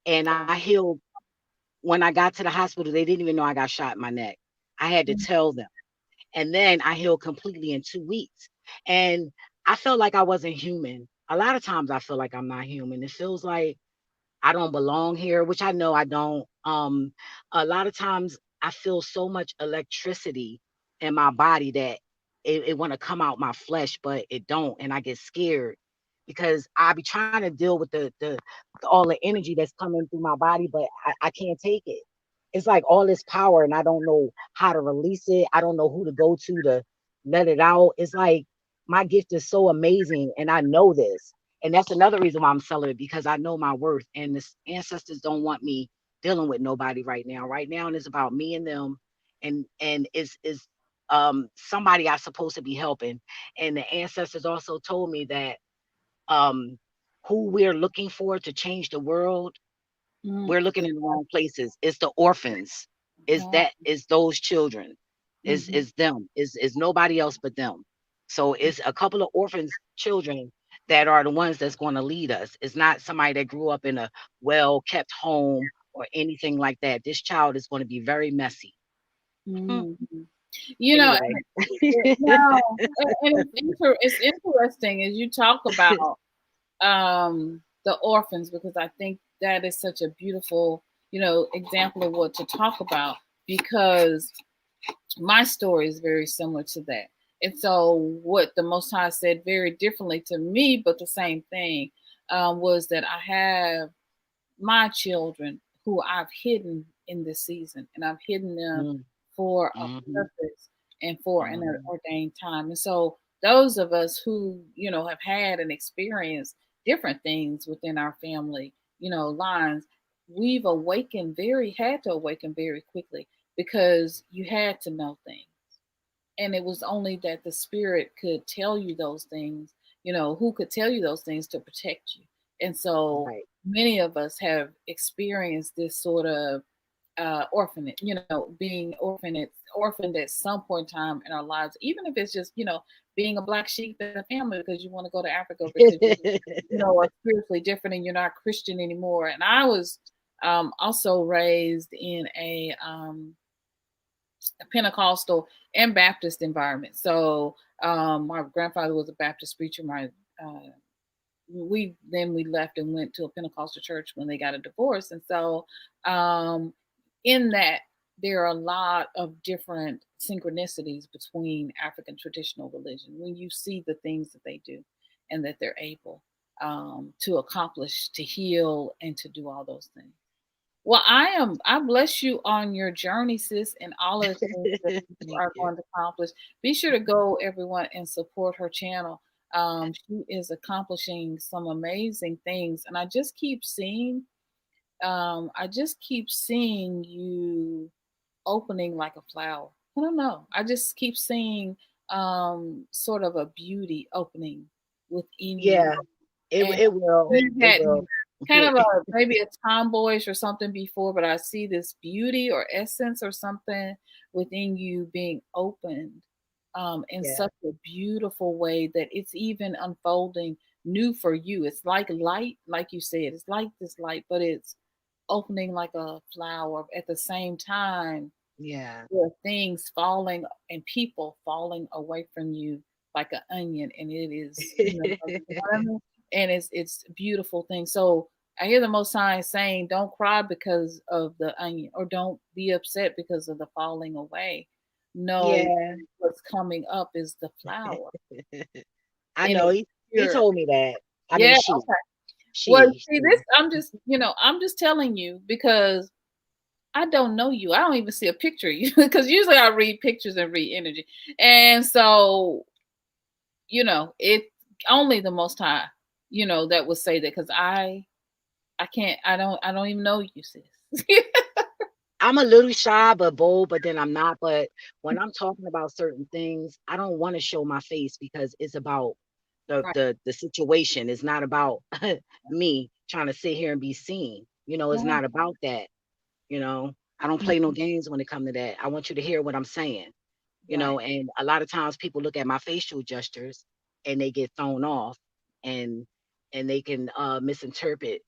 and I healed. When I got to the hospital, they didn't even know I got shot in my neck. I had to tell them. And then I healed completely in 2 weeks. And I felt like I wasn't human. A lot of times I feel like I'm not human. It feels like I don't belong here, which I know I don't. A lot of times I feel so much electricity in my body that it want to come out my flesh, but it don't, and I get scared. because I be trying to deal with all the energy that's coming through my body, but I can't take it. It's like all this power, and I don't know how to release it. I don't know who to go to let it out. It's like my gift is so amazing, and I know this. And that's another reason why I'm selling it, because I know my worth. And the ancestors don't want me dealing with nobody right now. Right now, and it's about me and them, and is somebody I'm supposed to be helping. And the ancestors also told me that um who we're looking for to change the world, Mm, we're looking in the wrong places. It's the orphans. wow. Is those children. Mhm, Is them. Is nobody else but them. So it's a couple of orphans children that are the ones that's going to lead us. It's not somebody that grew up in a well kept home or anything like that. This child is going to be very messy. Hmm. mhm. You know, Anyway. no, and it's interesting as you talk about the orphans, because I think that is such a beautiful, example of what to talk about, because my story is very similar to that. And so, what the Most High said very differently to me, but the same thing, was that I have my children who I've hidden in this season, and I've hidden them Mm, for a mhm, purpose and for an mhm. ordained time. And so, those of us who, have had and experienced different things within our family, lines, we've had to awaken very quickly, because you had to know things. And it was only that the spirit could tell you those things, who could tell you those things to protect you. And so Right. many of us have experienced this sort of orphanage, being orphaned at some point in time in our lives, even if it's just, being a black sheep in the family because you want to go to Africa, because are spiritually different and you're not Christian anymore. And I was also raised in a Pentecostal and Baptist environment. So my grandfather was a Baptist preacher. My we left and went to a Pentecostal church when they got a divorce, and so um, in that there are a lot of different synchronicities between African traditional religion when you see the things that they do and that they're able to accomplish, to heal, and to do all those things. Well, I bless you on your journey, sis, and all of the things that you Thank are you. going to accomplish. Be sure to go, everyone, and support her channel. She is accomplishing some amazing things, and I just keep seeing you opening like a flower. I don't know. I just keep seeing sort of a beauty opening within you, Yeah, and it will. you It had will. kind of a maybe a tomboyish or something before, but I see this beauty or essence or something within you being opened in Yeah. such a beautiful way that it's even unfolding new for you. It's like light, like you said, it's like this light, but it's opening like a flower at the same time. Yeah. There are things falling and people falling away from you like an onion, and it is, what I mean? And it's a beautiful thing. So I hear the Most High saying, "Don't cry because of the onion, or don't be upset because of the falling away. No, Yeah. what's coming up is the flower, I and know it's he pure." told me that. I mean Yeah. she. Okay. Well, She. see, She. this I'm just telling you because I don't know you. I don't even see a picture of you because usually I read pictures and read energy. And so, it only the Most High, that would say that, because I can't, I don't even know you, sis. I'm a little shy but bold, but then I'm not. But when I'm talking about certain things, I don't want to show my face because it's about Right. the situation. It's not about me trying to sit here and be seen. It's Right. not about that. I don't play no games when it comes to that. I want you to hear what I'm saying. Right. And a lot of times people look at my facial gestures and they get thrown off, and they can misinterpret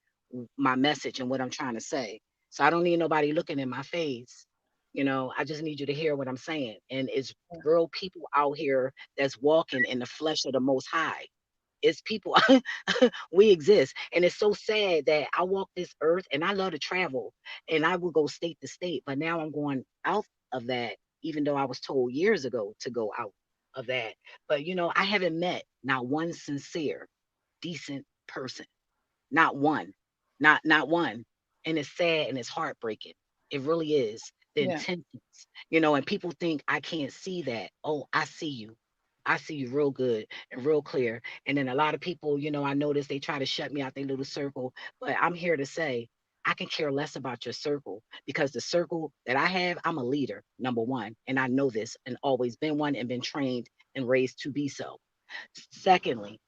my message and what I'm trying to say. So I don't need nobody looking in my face. I just need you to hear what I'm saying. And it's real people out here that's walking in the flesh of the Most High. It's people. We exist, and it's so sad that I walk this earth and I love to travel, and I will go state to state, but now I'm going out of that, even though I was told years ago to go out of that. But I haven't met not one sincere. decent person. Not one. Not one. And it's sad and it's heartbreaking. It really is. The Yeah. intentions, and people think I can't see that. Oh, I see you. I see you real good and real clear. And then a lot of people, I notice they try to shut me out their little circle. But I'm here to say, I can care less about your circle because the circle that I have, I'm a leader, number one. And I know this and always been one and been trained and raised to be so. Secondly,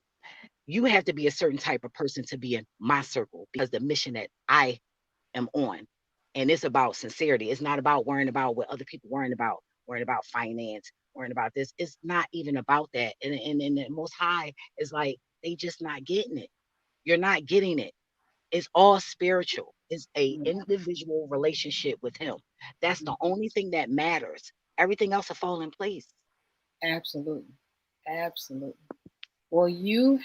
you have to be a certain type of person to be in my circle because the mission that I am on. And it's about sincerity. It's not about worrying about what other people worrying about finance, worrying about this. It's not even about that. And the most high is like, they just not getting it. You're not getting it. It's all spiritual. It's a Yeah. individual relationship with him. That's the Mhm. only thing that matters. Everything else will fall in place. Absolutely. Absolutely. Well, you're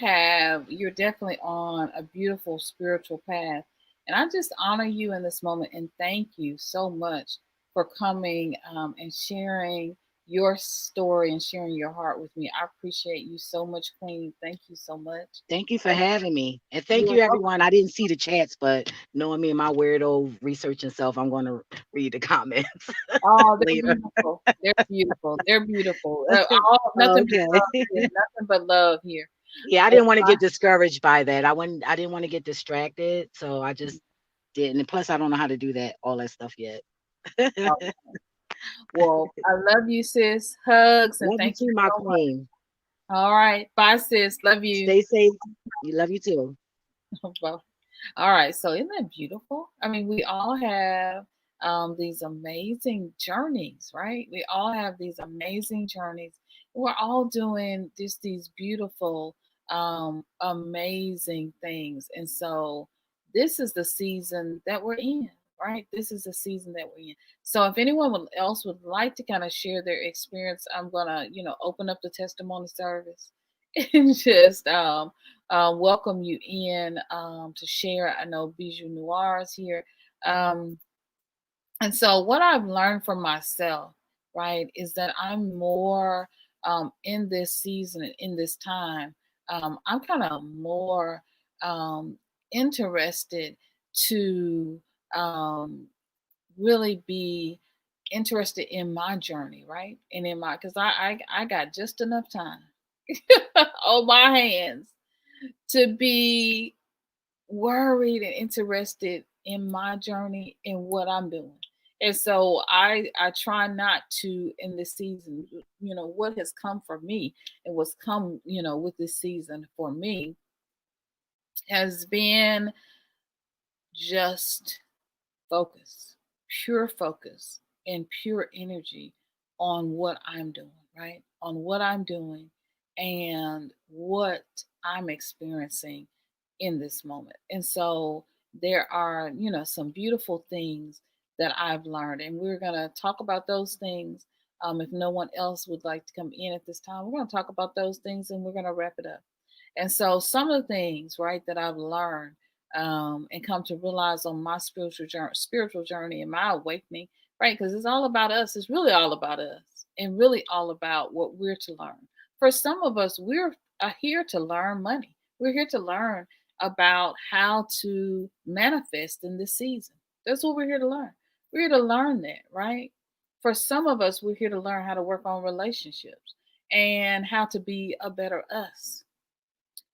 definitely on a beautiful spiritual path. And I just honor you in this moment and thank you so much for coming and sharing your story and sharing your heart with me. I appreciate you so much, Queen. Thank you so much. Thank you for And having me. And thank you're you, welcome. everyone. I didn't see the chats, but knowing me and my weirdo researching self, I'm going to read the comments Oh, they're later. beautiful. They're beautiful. They're beautiful. Nothing but Okay. love here. Nothing but love here. Yeah, I And didn't want to get discouraged by that. I didn't want to get distracted. So I just didn't. And plus I don't know how to do that, all that stuff yet. oh, well, I love you, sis. Hugs and Love you thank you too, my so much. queen. All right. Bye, sis. Love you. Stay safe. You love you too. Bye. All right. So isn't that beautiful? I mean, we all have these amazing journeys, right? We all have these amazing journeys. We're all doing just these beautiful, amazing things. And so this is the season that we're in, right? This is the season that we're in. So if anyone else would like to kind of share their experience, I'm gonna, open up the testimony service and just welcome you in to share. I know Bijou Noir is here. Um, and so, what I've learned from myself, right, is that I'm more in this season and in this time. I'm kind of more interested to um, really be interested in my journey, right, and in my because I got just enough time on my hands to be worried and interested in my journey and what I'm doing. And so I try not to in this season, what has come for me and what's come, with this season for me has been just focus, pure focus and pure energy on what I'm doing, right? On what I'm doing and what I'm experiencing in this moment. And so there are, some beautiful things that I've learned, and we're going to talk about those things. If no one else would like to come in at this time, we're going to talk about those things and we're going to wrap it up. And so some of the things, right, that I've learned and come to realize on my spiritual journey and my awakening, right? Because it's all about us. It's really all about us, and really all about what we're to learn. For some of us, we're here to learn money. We're here to learn about how to manifest in this season. That's what we're here to learn. We're here to learn that, right? For some of us, we're here to learn how to work on relationships and how to be a better us.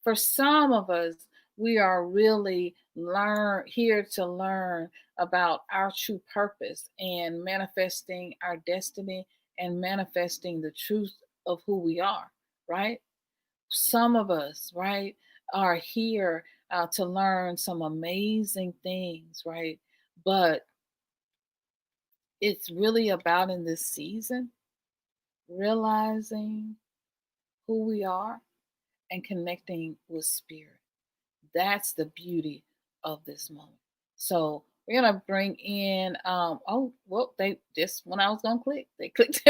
For some of us, we are really learn here to learn about our true purpose and manifesting our destiny and manifesting the truth of who we are, right? Some of us, right, are here to learn some amazing things, right? But it's really about in this season realizing who we are and connecting with spirit. That's the beauty of this moment. So we're gonna bring in oh well they just when I was gonna click, they clicked.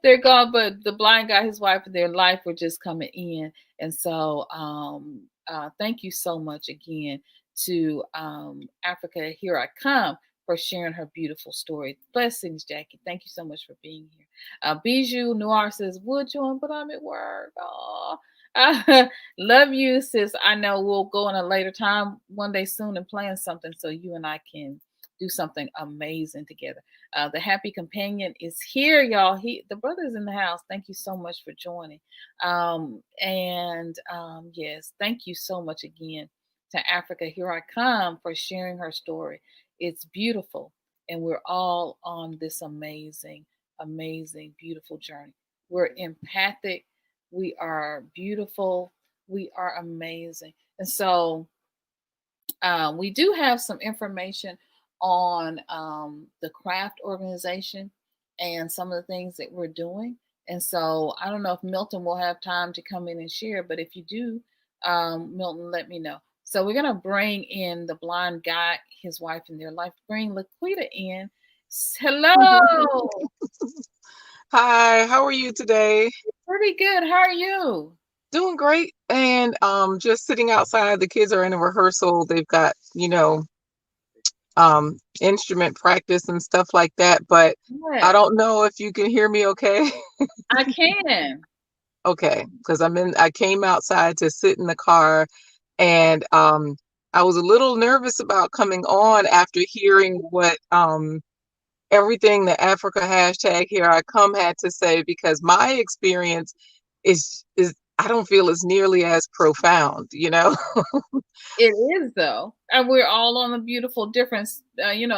They're gone, but the blind guy, his wife, and their life were just coming in. And so thank you so much again to Africa Here I Come for sharing her beautiful story. Blessings, Jackie. Thank you so much for being here. Bijou Noir says, would join, but I'm at work. Oh, Love you, sis. I know we'll go in a later time one day soon and plan something so you and I can do something amazing together. The happy companion is here, y'all. The brother's in the house. Thank you so much for joining. Yes, thank you so much again to Africa. Here I come for sharing her story. It's beautiful, and we're all on this amazing, amazing, beautiful journey. We're empathic, we are beautiful, we are amazing. And so we do have some information on the craft organization and some of the things that we're doing. And so I don't know if Milton will have time to come in and share, but if you do, Milton, let me know. So we're going to bring in the blind guy, his wife, and their life. Bring Laquita in. Hello. Hi, how are you today? Pretty good. How are you? Doing great. And just sitting outside. The kids are in a rehearsal. They've got, instrument practice and stuff like that, but I Yes, don't know if you can hear me okay. I can. Okay, because I came outside to sit in the car and I was a little nervous about coming on after hearing what everything the Africa hashtag here I come had to say, because my experience is I don't feel it's nearly as profound, you know? It is though, and we're all on a beautiful, different,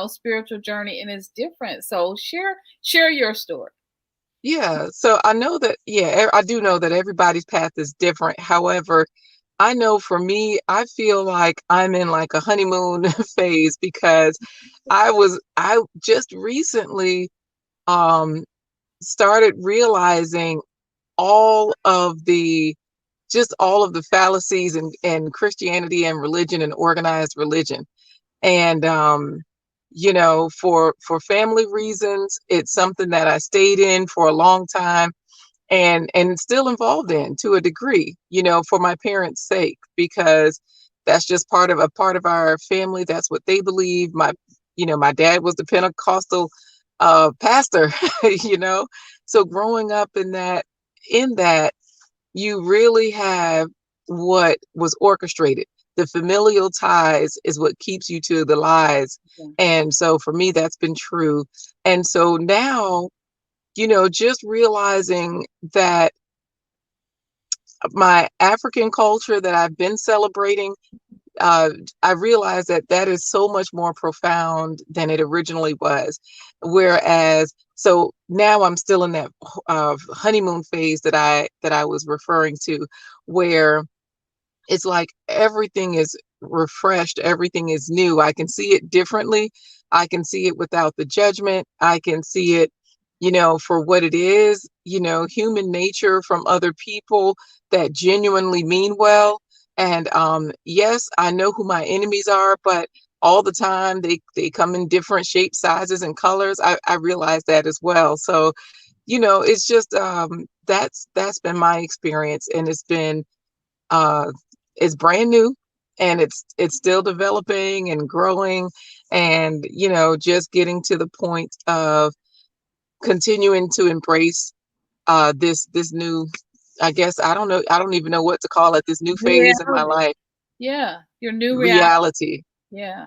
spiritual journey, and it's different. So share your story. Yeah, so I know that, yeah, I do know that everybody's path is different. However, I know for me, I feel like I'm in like a honeymoon phase because I just recently um started realizing all of the all of the fallacies in Christianity and religion and organized religion. And for family reasons, it's something that I stayed in for a long time and still involved in to a degree, for my parents' sake, because that's just part of our family. That's what they believe. My dad was the Pentecostal pastor, you know. So growing up in that, you really have what was orchestrated. The familial ties is what keeps you to the lies. Yeah. And so for me, that's been true. And so now, just realizing that my African culture that I've been celebrating, uh, I realized that that is so much more profound than it originally was. Whereas, so now I'm still in that honeymoon phase that I was referring to, where it's like everything is refreshed, everything is new. I can see it differently. I can see it without the judgment. I can see it, for what it is, human nature from other people that genuinely mean well. And yes, I know who my enemies are, but all the time they come in different shapes, sizes, and colors. I realize that as well. So, it's just that's been my experience, and uh it's brand new, and it's still developing and growing, and just getting to the point of continuing to embrace this new, I guess, I don't know, I don't even know what to call it, this new phase of my Reality. life. Yeah, your new reality. Reality. Yeah,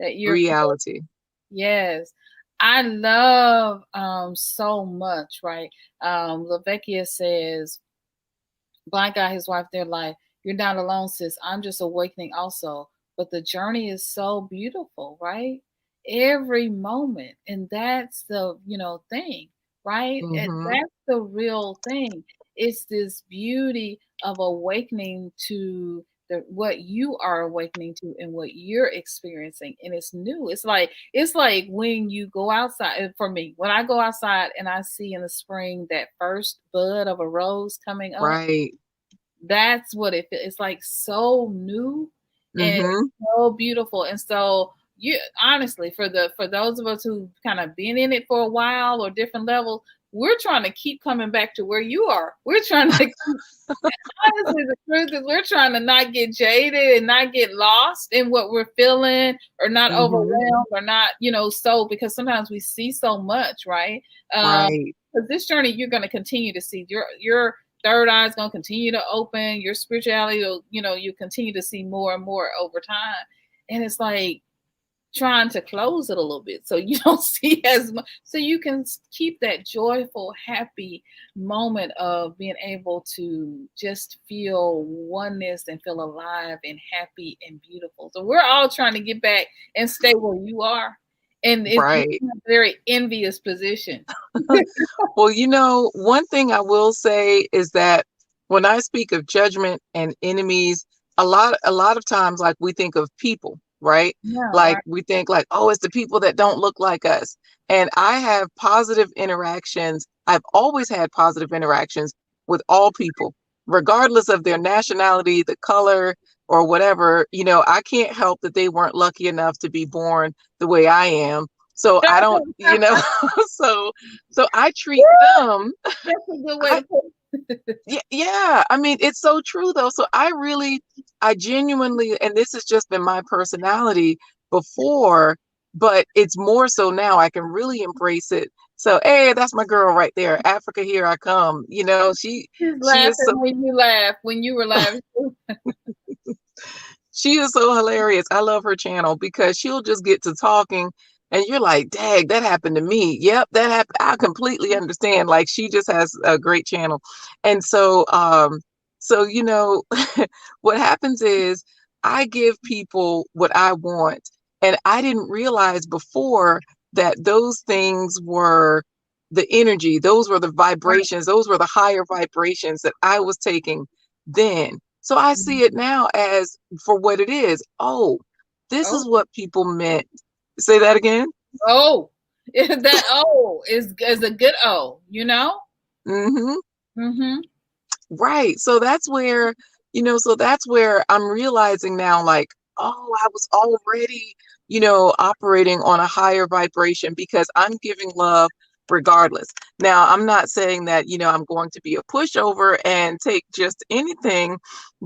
that you're. Reality. Yes. I love so much, right? Lavecchia says, blind guy, his wife, their life. You're not alone, sis. I'm just awakening also. But the journey is so beautiful, right? Every moment. And that's the, thing, right? And Hmm. that's the real thing. It's this beauty of awakening to what you are awakening to and what you're experiencing. And it's new. It's like when you go outside, for me, when I go outside and I see in the spring that first bud of a rose coming up, Right. that's what it's like, so new and Hmm. so beautiful. And so you honestly, for those of us who kind of been in it for a while or different levels, we're trying to keep coming back to where you are. We're trying to keep, honestly, the truth is we're trying to not get jaded and not get lost in what we're feeling, or not Hmm. overwhelmed, or not, so, because sometimes we see so much, right? um Right. because this journey you're going to continue to see, your third eye is going to continue to open. Your spirituality will, you continue to see more and more over time. And it's like trying to close it a little bit so you don't see as much, so you can keep that joyful, happy moment of being able to just feel oneness and feel alive and happy and beautiful. So we're all trying to get back and stay where you are. And it's Right. a very envious position. Well, one thing I will say is that when I speak of judgment and enemies, a lot of times, like, we think of people, right? Yeah, Like, right. we think like, oh, it's the people that don't look like us. And I have positive interactions. I've always had positive interactions with all people, regardless of their nationality, the color, or whatever. I can't help that they weren't lucky enough to be born the way I am. So I don't, so I treat them. That's a good way I to put it. Yeah, I mean, it's so true though. So I genuinely, and this has just been my personality before, but it's more so now. I can really embrace it. So, hey, that's my girl right there. Africa, here I come. She's She is laughing so when you laugh, when you were laughing. She is so hilarious. I love her channel because she'll just get to talking and you're like, dang, that happened to me. Yep, that happened. I completely understand. Like, she just has a great channel. And so what happens is I give people what I want. And I didn't realize before that those things were the energy, those were the Right. vibrations, those were the higher vibrations that I was taking then. So I see it now as for what it is. Oh, this Oh, is what people meant. Say that again. oh, that O is a good O, you know? Hmm. Mm-hmm. Right. So that's where I'm realizing now, like, oh, I was already, operating on a higher vibration because I'm giving love regardless. Now, I'm not saying that, I'm going to be a pushover and take just anything,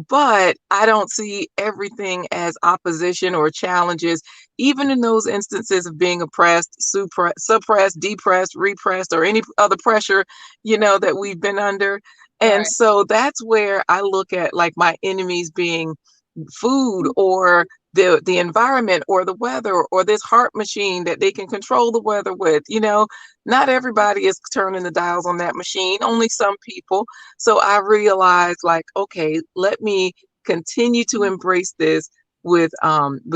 but I don't see everything as opposition or challenges, even in those instances of being oppressed, suppressed, depressed, repressed, or any other pressure, that we've been under. And Right. so that's where I look at, like, my enemies being food or the environment or the weather or this heart machine that they can control the weather with. Not everybody is turning the dials on that machine, only some people. So I realized, like, okay, let me continue to embrace this with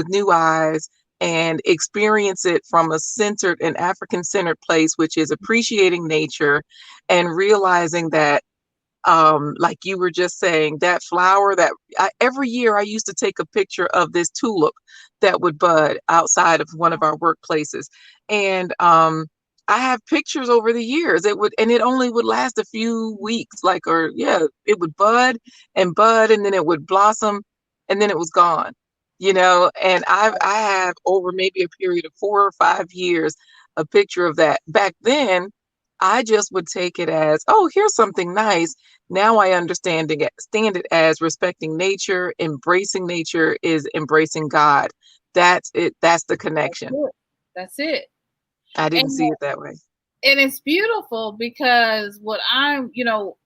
new eyes and experience it from a centered and African centered place, which is appreciating nature and realizing that, like you were just saying, that flower that every year I used to take a picture of this tulip that would bud outside of one of our workplaces. And I have pictures over the years. It only would last a few weeks, like, or yeah, it would bud, and then it would blossom, and then it was gone. And I have, over maybe a period of 4 or 5 years, a picture of that. Back then, I just would take it as, oh, here's something nice. Now I stand it as respecting nature. Embracing nature is embracing God. That's it. That's the That's connection. it. That's it. I didn't And see it that way. and it's beautiful because what I'm,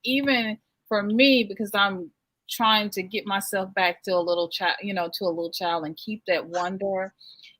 even for me, because I'm trying to get myself back to a little child, to a little child and keep that wonder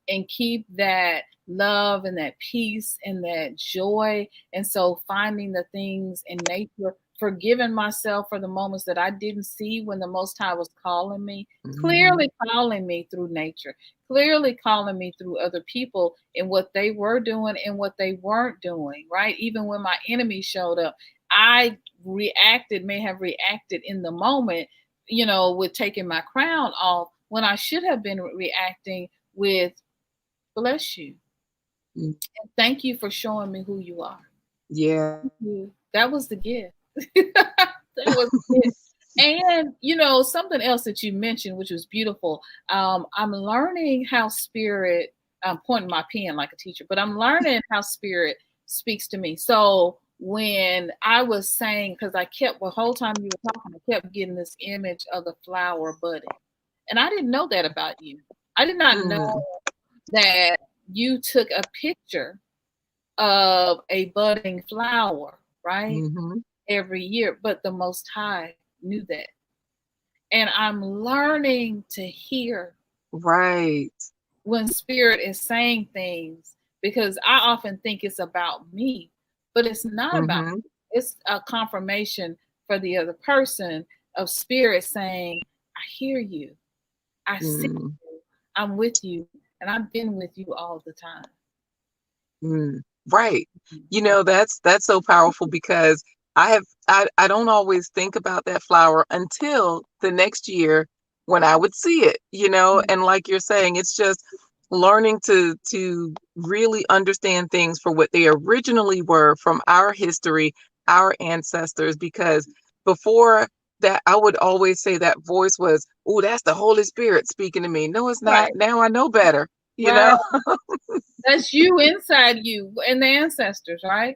and keep that love and that peace and that joy. And so finding the things in nature, forgiving myself for the moments that I didn't see when the Most High was calling me, Mhm. clearly calling me through nature, clearly calling me through other people and what they were doing and what they weren't doing, right? Even when my enemy showed up, I may have reacted in the moment, with taking my crown off when I should have been reacting with bless you. Mm. And thank you for showing me who you are. Yeah. That was the gift. That was it. And something else that you mentioned, which was beautiful. I'm learning how spirit. I'm pointing my pen like a teacher, but I'm learning how spirit speaks to me. So when I was saying, because I kept the whole time you were talking, I kept getting this image of the flower budding, and I didn't know that about you. I did not know Mm. that you took a picture of a budding flower, right? Mhm. every year, but the Most High knew that. And I'm learning to hear Right. when Spirit is saying things, because I often think it's about me, but it's not about Mm-hmm. me. It's a confirmation for the other person of Spirit saying, I hear you, I see Mm. you, I'm with you, and I've been with you all the time. Mm. Right. That's so powerful because I don't always think about that flower until the next year when I would see it, and like you're saying, it's just learning to really understand things for what they originally were from our history, our ancestors, because before that I would always say that voice was, oh, that's the Holy Spirit speaking to me. No, it's not. Right, Now I know better, you know? right. That's you inside you and the ancestors, right?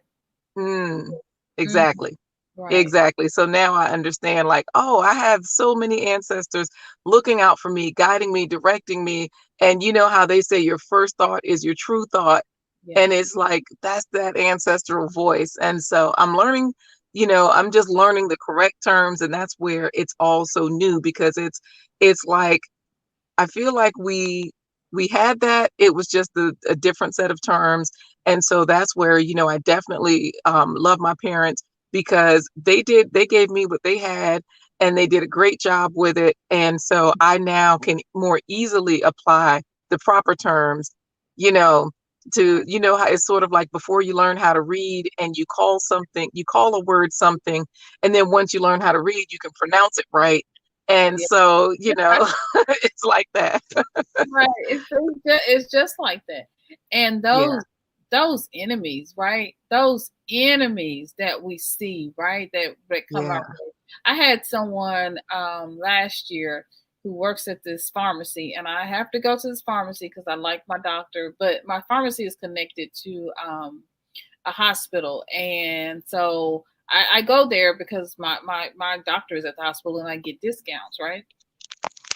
Mm, Mm, exactly. right. Exactly. So now I understand, like, oh, I have so many ancestors looking out for me, guiding me, directing me. And you know how they say your first thought is your true thought. Yeah. And it's like that's that ancestral voice. And so I'm learning, I'm just learning the correct terms, and that's where it's all so new because it's like I feel like we had that. It was just a different set of terms. And so that's where, I definitely love my parents because they gave me what they had and they did a great job with it. And so I now can more easily apply the proper terms, you know, to, Right. how it's sort of like before you learn how to read and you call a word something, and then once you learn how to read, you can pronounce it right. And Yeah. so, it's like that. Right. It's just like that. And Yeah. those enemies, right? Those enemies that we see, right? That come our Yeah. way. I had someone last year who works at this pharmacy, and I have to go to this pharmacy because I like my doctor, but my pharmacy is connected to a hospital, and so I go there because my doctor is at the hospital and I get discounts, right?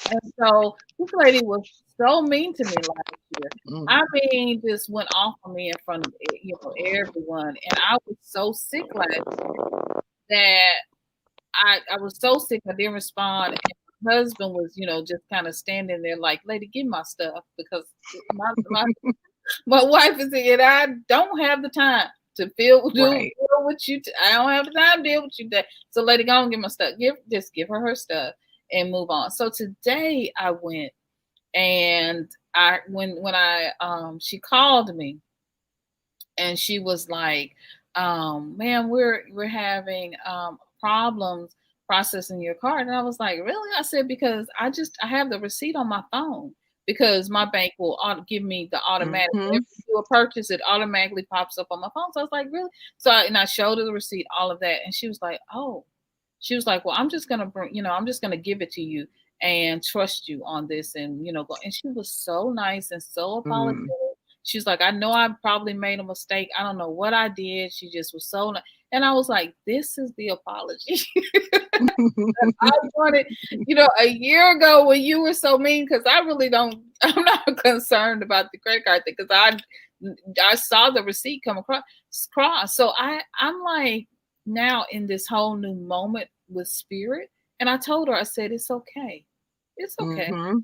And so this lady was so mean to me last year. Mm. I mean, just went off on me in front of everyone, and I was so sick last that I was so sick I didn't respond. And my husband was, just kind of standing there like, "Lady, give my stuff," because my wife is here, and I don't have the time to deal Right. with you. I don't have the time to deal with you. So, lady, go and give my stuff. Just give her stuff and move on. So today I went and when I she called me and she was like, "Man, we're having problems processing your card." And I was like, "Really?" I said, "Because I have the receipt on my phone because my bank will give me the automatic Mhm. whenever you do a purchase, it automatically pops up on my phone." So I was like, "Really?" So I showed her the receipt, all of that, and she was like, "Oh." She was like, "Well, I'm just gonna I'm just gonna give it to you and trust you on this, and go." And she was so nice and so apologetic. Mm. She's like, "I know I probably made a mistake. I don't know what I did." She just was so nice. And I was like, "This is the apology I wanted, a year ago when you were so mean." Because I really don't, I'm not concerned about the credit card thing because I saw the receipt come across. So I'm like now in this whole new moment with Spirit. And I told her, I said, "It's okay. It's okay. Mhm.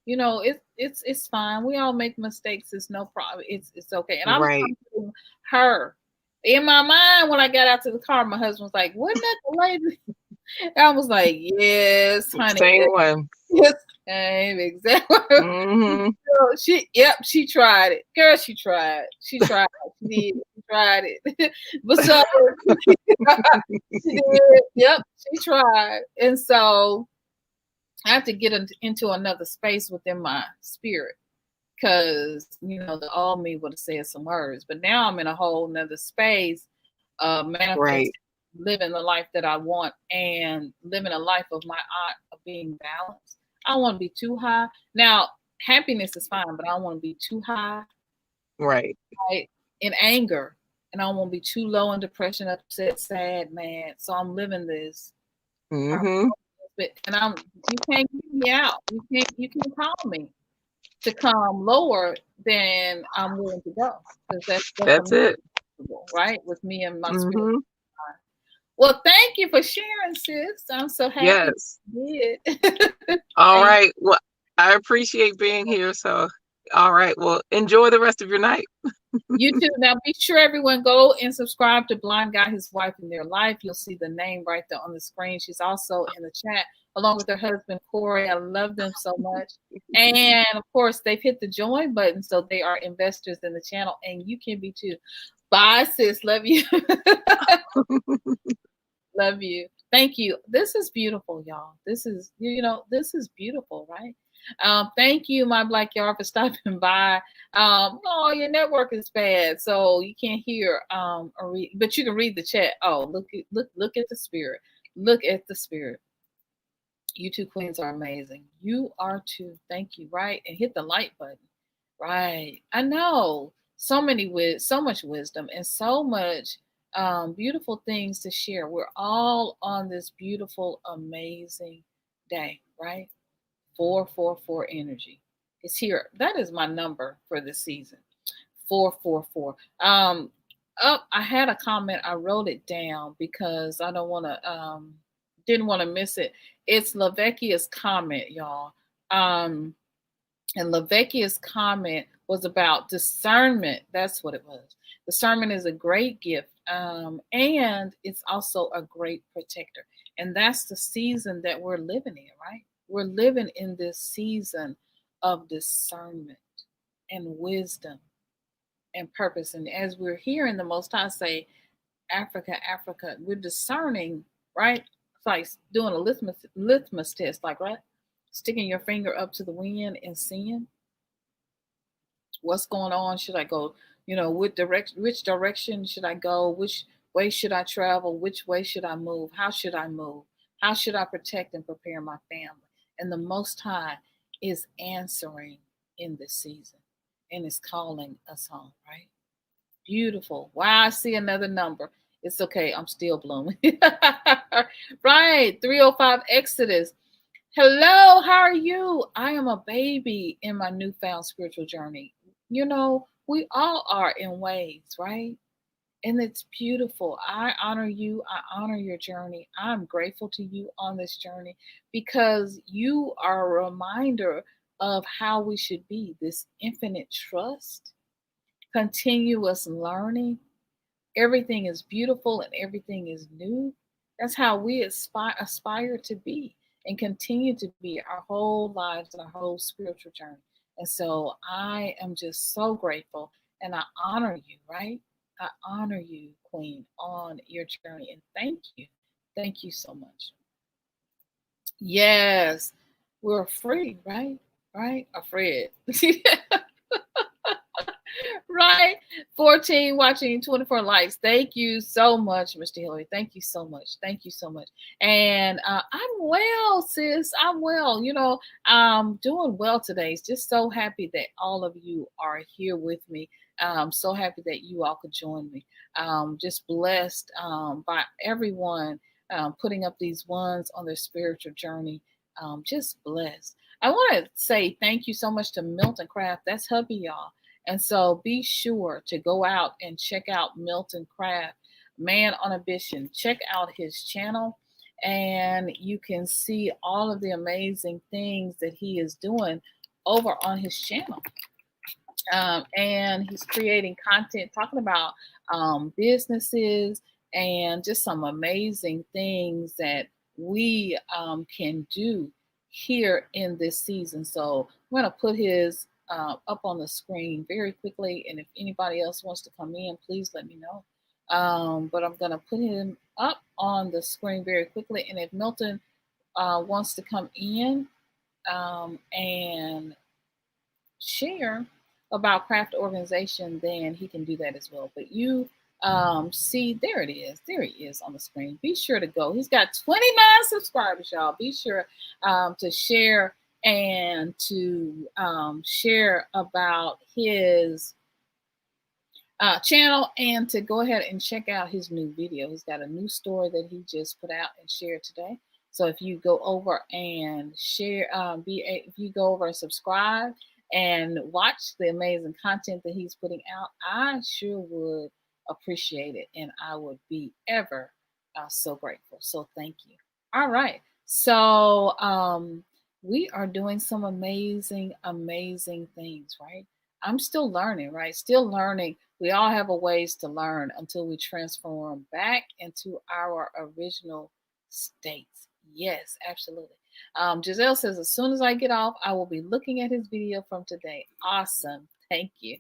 It's fine. We all make mistakes. It's no problem. It's okay." And I'm Right. telling her in my mind when I got out to the car, my husband was like, "Wasn't that the lady?" I was like, "Yes, honey, Same one. yes, same exactly." Mhm. Girl, she tried it. Girl, she tried. She tried. She did. She tried it. But so she did. Yep, she tried. And so I have to get into another space within my spirit because the old me would have said some words, but now I'm in a whole nother space of manifest Right. living the life that I want and living a life of my art of being balanced. I don't want to be too high. Now, happiness is fine, but I don't want to be too high, Right. right? In anger. And I don't want to be too low in depression, upset, sad, mad. So I'm living this. Um, Mhm. and you can't get me out. You can't call me to come lower than I'm willing to go because that's That's a it. right with me and my spirit. Mhm. Well, thank you for sharing, sis. I'm so happy Yes. you did. All Thank right. Well, I appreciate being here. So, all right. Well, enjoy the rest of your night. you too. Now, be sure everyone go and subscribe to Blind Guy, His Wife, and Their Life. You'll see the name right there on the screen. She's also in the chat along with her husband, Corey. I love them so much. And of course, they've hit the join button, so they are investors in the channel, and you can be too. Bye, sis. Love you. Love you. Thank you. This is beautiful, y'all. This is, this is beautiful, right? Thank you, my black yard, for stopping by. Oh, your network is bad, so you can't hear or read, but you can read the chat. Oh, look at the spirit. Look at the spirit. You two queens are amazing. You are too. Thank you. Right, and hit the like button. Right. I know so much wisdom and so much beautiful things to share. We're all on this beautiful, amazing day, right? 444 energy. It's here. That is my number for this season. 444. I had a comment. I wrote it down because I don't want to didn't want to miss it. It's Lavekia's comment, y'all. And Lavekia's comment was about discernment. That's what it was. Discernment is a great gift, and it's also a great protector. And that's the season that we're living in, right? We're living in this season of discernment and wisdom and purpose. And as we're hearing the Most High say, Africa, Africa, we're discerning, right? It's like doing a litmus test, like, right? Sticking your finger up to the wind and seeing what's going on. Should I go, which direction should I go? Which way should I travel? Which way should I move? How should I move? How should I protect and prepare my family? And the Most High is answering in this season and is calling us home, right? Beautiful. Wow, I see another number. It's okay. I'm still blooming. Right. 305 Exodus. Hello, how are you? I am a baby in my newfound spiritual journey. We all are in ways, right? And it's beautiful. I honor you. I honor your journey. I'm grateful to you on this journey because you are a reminder of how we should be, this infinite trust, continuous learning. Everything is beautiful and everything is new. That's how we aspire to be and continue to be our whole lives and our whole spiritual journey. And so I am just so grateful and I honor you, right? I honor you, Queen, on your journey. And thank you. Thank you so much. Yes, we're free, right? Right? Afraid. Right. 14 watching 24 likes. Thank you so much, Mr. Hillary. Thank you so much. Thank you so much. And I'm well, sis. I'm well. I'm doing well today. Just so happy that all of you are here with me. So happy that you all could join me. Just blessed by everyone putting up these ones on their spiritual journey. Just blessed. I want to say thank you so much to Milton Craft. That's hubby, y'all. And so be sure to go out and check out Milton Craft, Man on a Mission. Check out his channel and you can see all of the amazing things that he is doing over on his channel. And he's creating content talking about businesses and just some amazing things that we can do here in this season. So I'm going to put his up on the screen very quickly. And if anybody else wants to come in, please let me know. But I'm going to put him up on the screen very quickly. And if Milton wants to come in and share about craft organization, then he can do that as well. But you see, there it is. There he is on the screen. Be sure to go. He's got 29 subscribers, y'all. Be sure to share and to share about his channel and to go ahead and check out his new video. He's got a new story that he just put out and shared today. So if you go over and share, if you go over and subscribe and watch the amazing content that he's putting out, I sure would appreciate it, and I would be ever So grateful. So thank you. All right. So we are doing some amazing, amazing things, right? I'm still learning, right? Still learning. We all have a ways to learn until we transform back into our original states. Yes, absolutely. Giselle says, as soon as I get off, I will be looking at his video from today. Awesome. Thank you.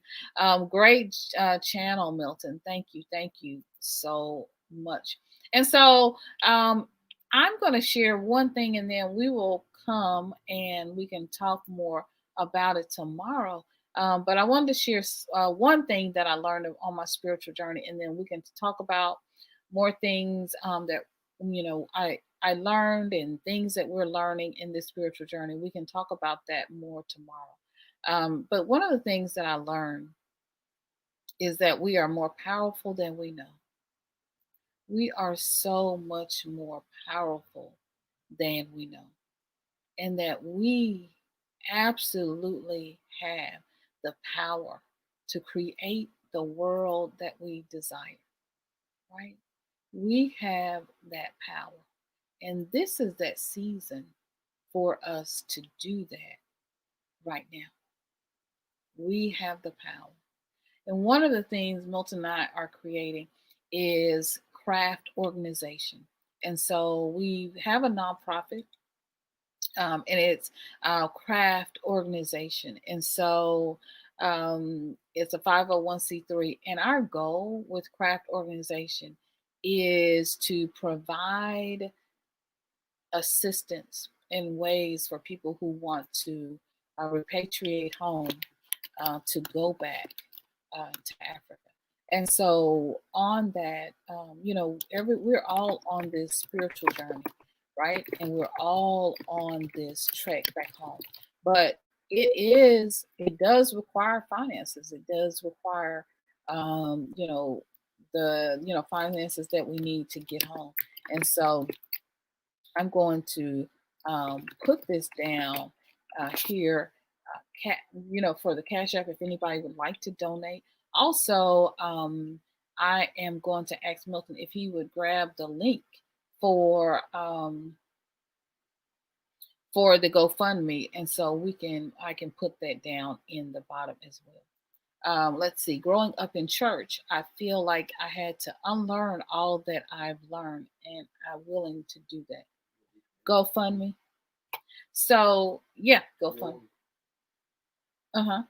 Great channel, Milton. Thank you. Thank you so much. And so I'm going to share one thing and then we will come and we can talk more about it tomorrow. But I wanted to share one thing that I learned on my spiritual journey, and then we can talk about more things that I learned and things that we're learning in this spiritual journey. We can talk about that more tomorrow. But one of the things that I learned is that we are more powerful than we know. We are so much more powerful than we know, and that we absolutely have the power to create the world that we desire, right? We have that power. And this is that season for us to do that right now. We have the power. And one of the things Milton and I are creating is craft organization. And so we have a nonprofit, and it's a craft organization. And so it's a 501c3. And our goal with craft organization is to provide assistance in ways for people who want to repatriate home, to go back to Africa. And so on that, we're all on this spiritual journey, right? And we're all on this trek back home. But it does require finances. It does require, the finances that we need to get home. And so I'm going to put this down here, for the Cash App if anybody would like to donate. Also, I am going to ask Milton if he would grab the link for the GoFundMe, and so I can put that down in the bottom as well. Let's see, growing up in church, I feel like I had to unlearn all that I've learned, and I'm willing to do that. GoFundMe. So yeah, GoFundMe. Uh-huh.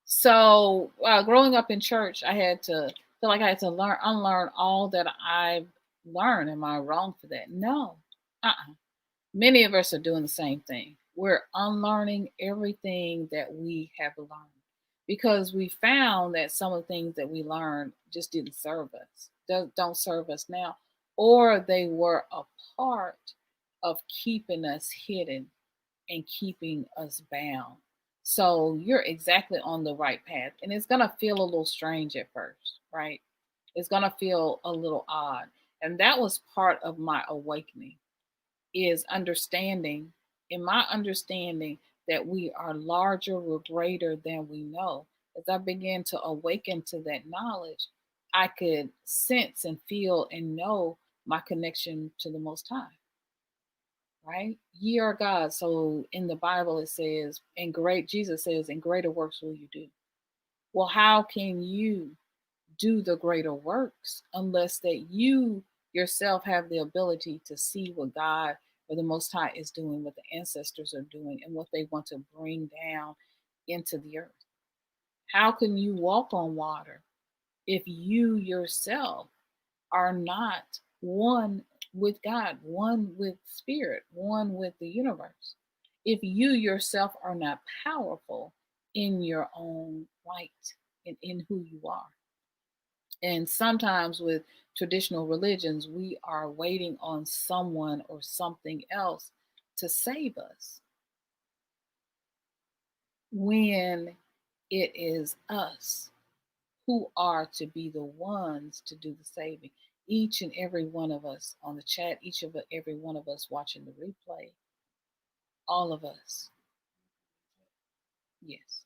So growing up in church, I had to feel like I had to unlearn all that I've learned. Am I wrong for that? No. Uh-uh. Many of us are doing the same thing. We're unlearning everything that we have learned because we found that some of the things that we learned just didn't serve us, don't serve us now, or they were a part of keeping us hidden and keeping us bound. So you're exactly on the right path. And it's going to feel a little strange at first, right? It's going to feel a little odd. And that was part of my awakening, is understanding, in my understanding, that we are larger, we're greater than we know. As I began to awaken to that knowledge, I could sense and feel and know my connection to the Most High, right? Ye are God. So in the Bible it says, and Jesus says, and greater works will you do. Well, how can you do the greater works unless that you yourself have the ability to see what God or the Most High is doing, what the ancestors are doing, and what they want to bring down into the earth? How can you walk on water if you yourself are not one with God, one with spirit, one with the universe? If you yourself are not powerful in your own right and in who you are. And sometimes with traditional religions, we are waiting on someone or something else to save us, when it is us who are to be the ones to do the saving. Each and every one of us on the chat, every one of us watching the replay, all of us. Yes.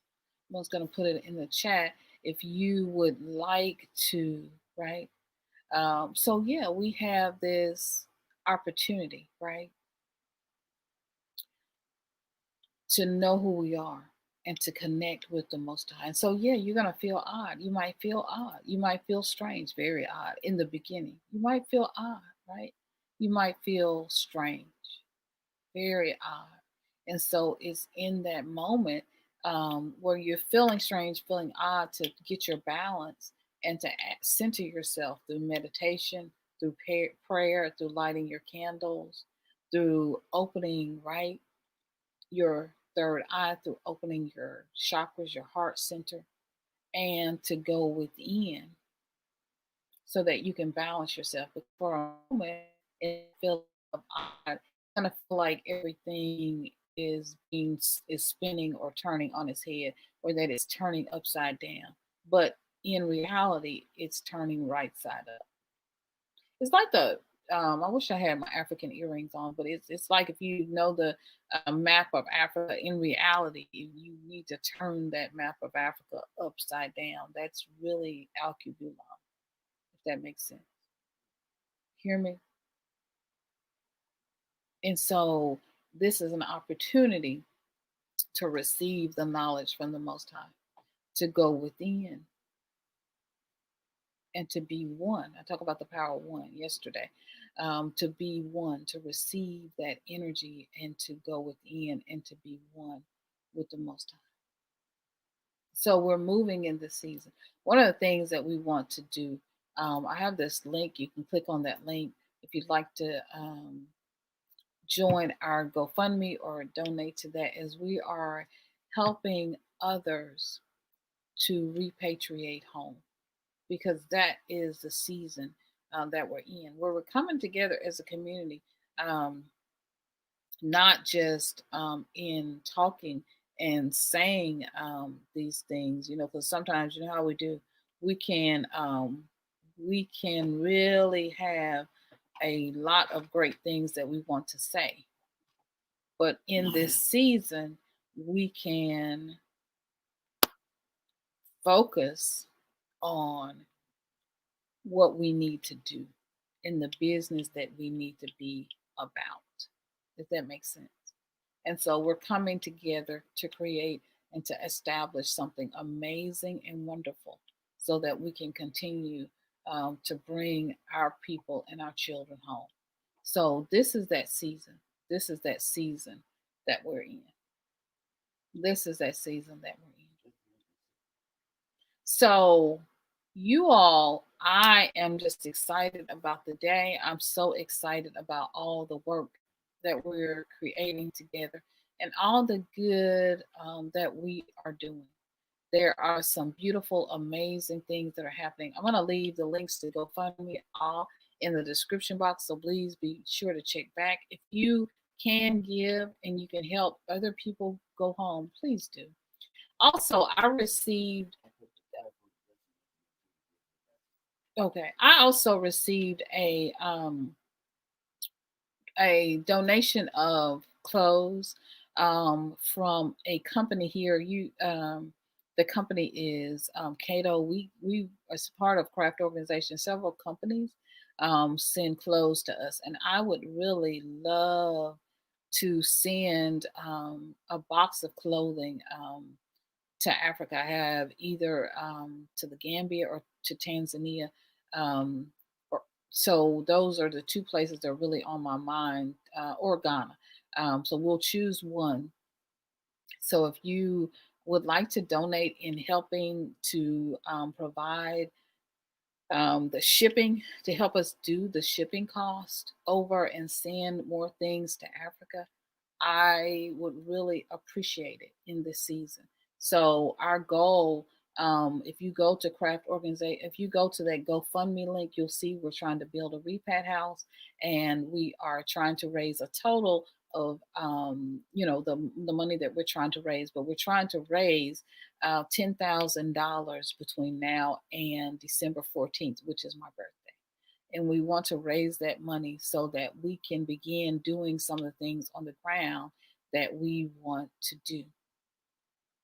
I was going to put it in the chat if you would like to, right? So yeah, we have this opportunity, right, to know who we are and to connect with the Most High. And so yeah, you're gonna feel odd. You might feel odd. You might feel strange, very odd in the beginning. You might feel odd, right? You might feel strange, very odd. And so it's in that moment where you're feeling strange, feeling odd, to get your balance and to center yourself through meditation, through prayer, through lighting your candles, through opening, right, your third eye, through opening your chakras, your heart center, and to go within so that you can balance yourself. But for a moment, it feels odd. Kind of feel like everything is spinning or turning on its head, or that it's turning upside down. But in reality, it's turning right side up. It's like the I wish I had my African earrings on, but it's like if you know the map of Africa. In reality, you need to turn that map of Africa upside down. That's really Alkebulan, if that makes sense. Hear me? And so this is an opportunity to receive the knowledge from the Most High, to go within and to be one. I talked about the power of one yesterday. To be one, to receive that energy and to go within and to be one with the Most High. So we're moving in this season. One of the things that we want to do, I have this link. You can click on that link if you'd like to join our GoFundMe or donate to that, as we are helping others to repatriate home, because that is the season that we're in, where we're coming together as a community, um, not just in talking and saying these things, because sometimes, you know how we do, we can we can really have a lot of great things that we want to say, but in this season, we can focus on what we need to do in the business that we need to be about, if that makes sense. And so we're coming together to create and to establish something amazing and wonderful so that we can continue to bring our people and our children home. So this is that season. This is that season that we're in. This is that season that we're in. So, you all, I am just excited about the day. I'm so excited about all the work that we're creating together and all the good that we are doing. There are some beautiful, amazing things that are happening. I'm going to leave the links to GoFundMe all in the description box. So please be sure to check back. If you can give and you can help other people go home, please do. Also, I received Okay. I also received a donation of clothes from a company here. The company is Cato. We as part of craft organization. Several companies send clothes to us, and I would really love to send a box of clothing to Africa. I have either to the Gambia or to Tanzania. Um, or, so those are the two places that are really on my mind, or Ghana. So we'll choose one. So if you would like to donate in helping to provide the shipping, to help us do the shipping cost over and send more things to Africa, I would really appreciate it in this season. So our goal, if you go to craft organization, if you go to that GoFundMe link, you'll see we're trying to build a repat house, and we are trying to raise a total of, the money that we're trying to raise, but we're trying to raise $10,000 between now and December 14th, which is my birthday. And we want to raise that money so that we can begin doing some of the things on the ground that we want to do.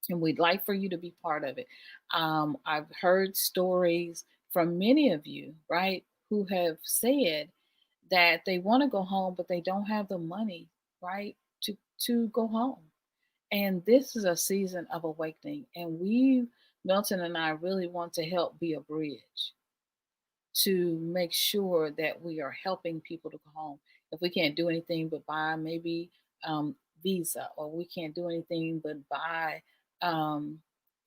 And we'd like for you to be part of it. I've heard stories from many of you, right, who have said that they want to go home, but they don't have the money, right, to go home. And this is a season of awakening, and we, Milton and I, really want to help be a bridge to make sure that we are helping people to go home. If we can't do anything but buy maybe visa, or we can't do anything but buy um,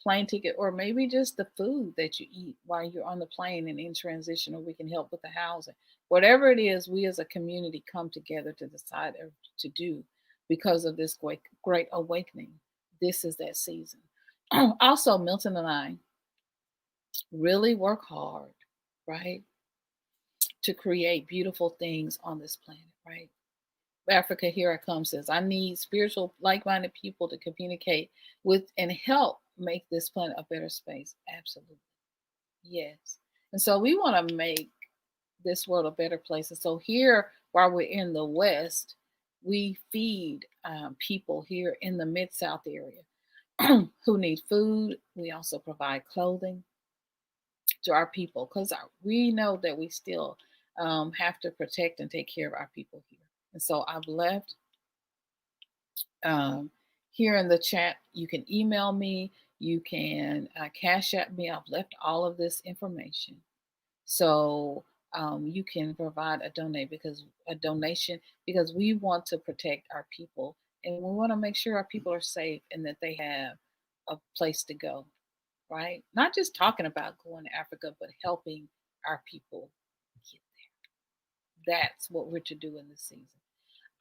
plane ticket, or maybe just the food that you eat while you're on the plane and in transition, or we can help with the housing. Whatever it is, we as a community come together to decide to do because of this great awakening. This is that season. Also, Milton and I really work hard, right, to create beautiful things on this planet, right? Africa, here I come, says, I need spiritual, like minded people to communicate with and help make this planet a better space. Absolutely. Yes. And so we want to make this world a better place. And so here, while we're in the West, we feed people here in the Mid South area who need food. We also provide clothing to our people because we know that we still have to protect and take care of our people here. And so I've left um, here in the chat. You can email me, you can cash at me. I've left all of this information. So you can provide a donation because we want to protect our people, and we want to make sure our people are safe and that they have a place to go, right? Not just talking about going to Africa, but helping our people get there. That's what we're to do in this season.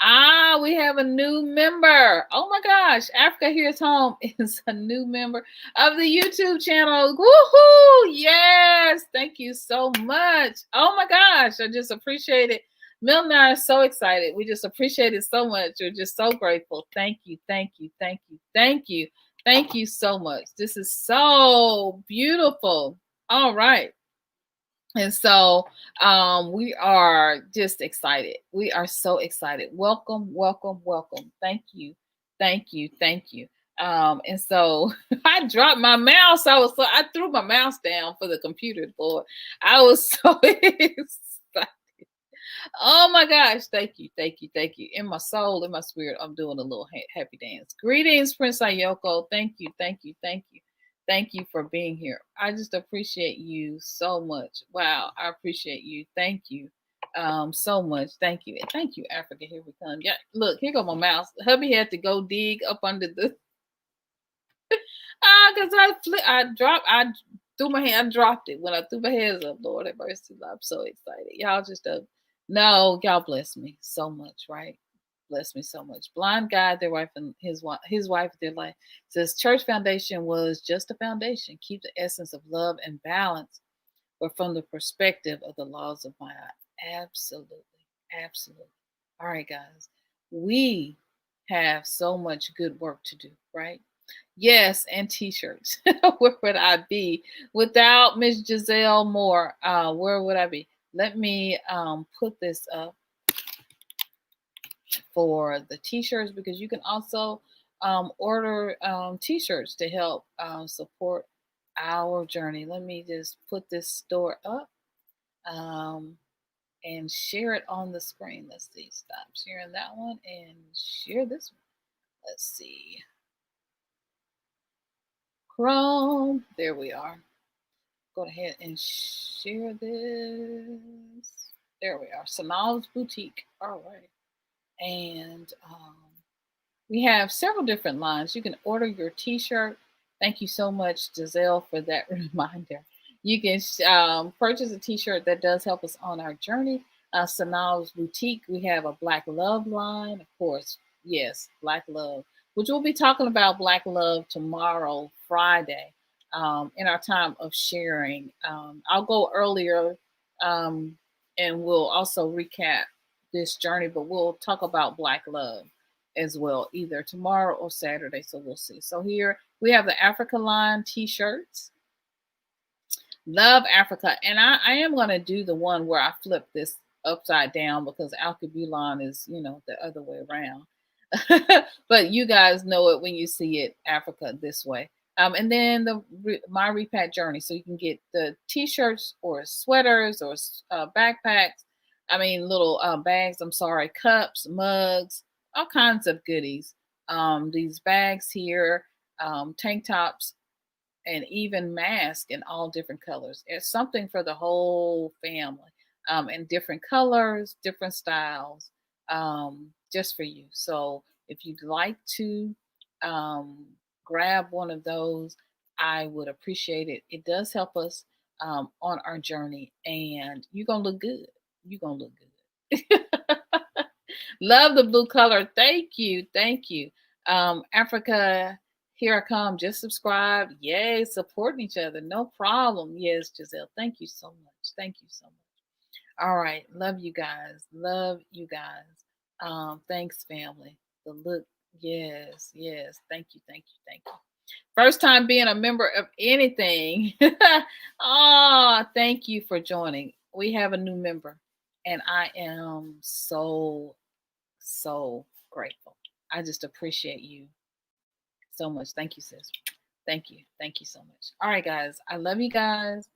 Ah, we have a new member. Oh my gosh, Africa Here's Home is a new member of the YouTube channel. Woohoo! Yes, thank you so much. Oh my gosh, I just appreciate it. Mel and I are so excited. We just appreciate it so much. We're just so grateful. Thank you, thank you, thank you, thank you, thank you so much. This is so beautiful. All right. And so we are just excited. We are so excited. Welcome, welcome, welcome. Thank you, thank you, thank you. And so I dropped my mouse. I threw my mouse down for the computer board. I was so excited. Oh my gosh. Thank you. Thank you. Thank you. In my soul, in my spirit, I'm doing a little happy dance. Greetings, Prince Ayoko. Thank you. Thank you. Thank you. Thank you for being here. I just appreciate you so much. Wow. I appreciate you. Thank you so much. Thank you. And thank you, Africa. Here we come. Yeah. Look, here go my mouse. Hubby had to go dig up under the because I threw my hand, I dropped it when I threw my hands up. Lord have mercy, I'm so excited. Y'all just no, y'all bless me so much, right? Bless me so much. Blind guy, their wife and his wife, their life says church foundation was just a foundation. Keep the essence of love and balance, but from the perspective of the laws of Maat. Absolutely, absolutely. All right, guys, we have so much good work to do, right? Yes, and t-shirts. Where would I be without Miss Giselle Moore? Where would I be? Let me put this up for the t-shirts because you can also order t-shirts to help support our journey. Let me just put this store up and share it on the screen. Let's see. Stop sharing that one and share this one. Let's see. Chrome. There we are. Go ahead and share this. There we are. Sanal's Boutique. All right. And we have several different lines. You can order your t-shirt. Thank you so much, Giselle, for that reminder. You can purchase a t-shirt that does help us on our journey. Sanal's Boutique, we have a Black Love line, of course. Yes, Black Love, which we'll be talking about Black Love tomorrow, Friday, in our time of sharing. I'll go earlier and we'll also recap this journey, but we'll talk about Black Love as well, either tomorrow or Saturday. So we'll see. So here we have the Africa line t-shirts. Love Africa. And I am going to do the one where I flip this upside down because Alkebulan is, the other way around. But you guys know it when you see it, Africa this way. And then my repack journey, so you can get the t-shirts or sweaters or backpacks. I mean, little bags. I'm sorry, cups, mugs, all kinds of goodies. These bags here, tank tops, and even masks in all different colors. It's something for the whole family, in different colors, different styles, just for you. So if you'd like to um, grab one of those, I would appreciate it. It does help us on our journey, and you're gonna look good. You're gonna look good. Love the blue color. Thank you. Thank you. Africa, here I come. Just subscribe. Yay, supporting each other. No problem. Yes, Giselle. Thank you so much. Thank you so much. All right. Love you guys. Love you guys. Thanks, family. The look. Yes, yes. Thank you. Thank you. Thank you. First time being a member of anything. Oh, thank you for joining. We have a new member, and I am so grateful. I just appreciate you so much. Thank you, sis. Thank you. Thank you so much. All right, guys. I love you guys.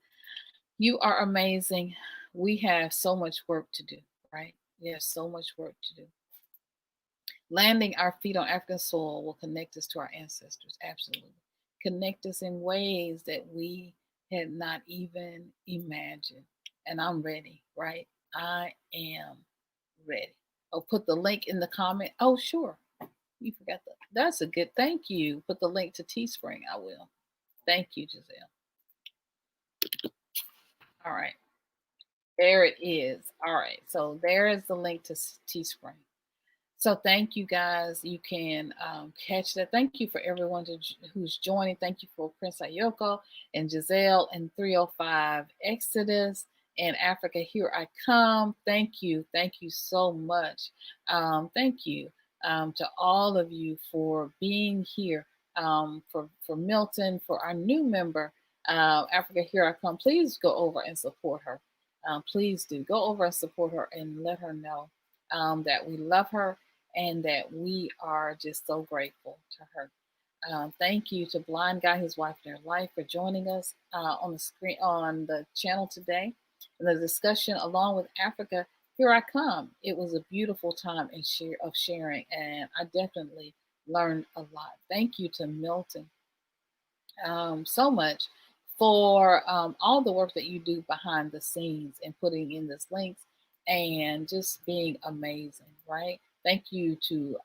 You are amazing. We have so much work to do, right? We have so much work to do. Landing our feet on African soil will connect us to our ancestors. Absolutely. Connect us in ways that we had not even imagined. And I'm ready, right? I am ready. Oh, put the link in the comment. Oh, sure. You forgot that. That's a good. Thank you. Put the link to Teespring. I will. Thank you, Giselle. All right. There it is. All right. So there is the link to Teespring. So thank you guys. You can catch that. Thank you for everyone who's joining. Thank you for Prince Ayoko and Giselle and 305 Exodus and Africa. Here I come. Thank you. Thank you so much. Thank you to all of you for being here. For Milton, for our new member, Africa. Here I come. Please go over and support her. Please do go over and support her and let her know that we love her and that we are just so grateful to her. Thank you to Blind Guy, his wife, and their life for joining us on the screen on the channel today in the discussion along with Africa. Here I come. It was a beautiful time of sharing, and I definitely learned a lot. Thank you to Milton so much for all the work that you do behind the scenes and putting in this links and just being amazing, right? Thank you to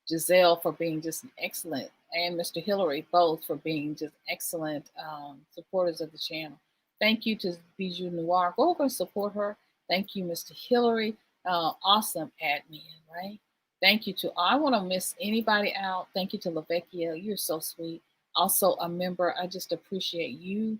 Giselle for being just an excellent, and Mr. Hillary both for being just excellent supporters of the channel. Thank you to Bijou Noir. Go over and support her. Thank you, Mr. Hillary. Awesome admin, right? Thank you to, I want to miss anybody out. Thank you to Lavecchia. You're so sweet. Also a member. I just appreciate you,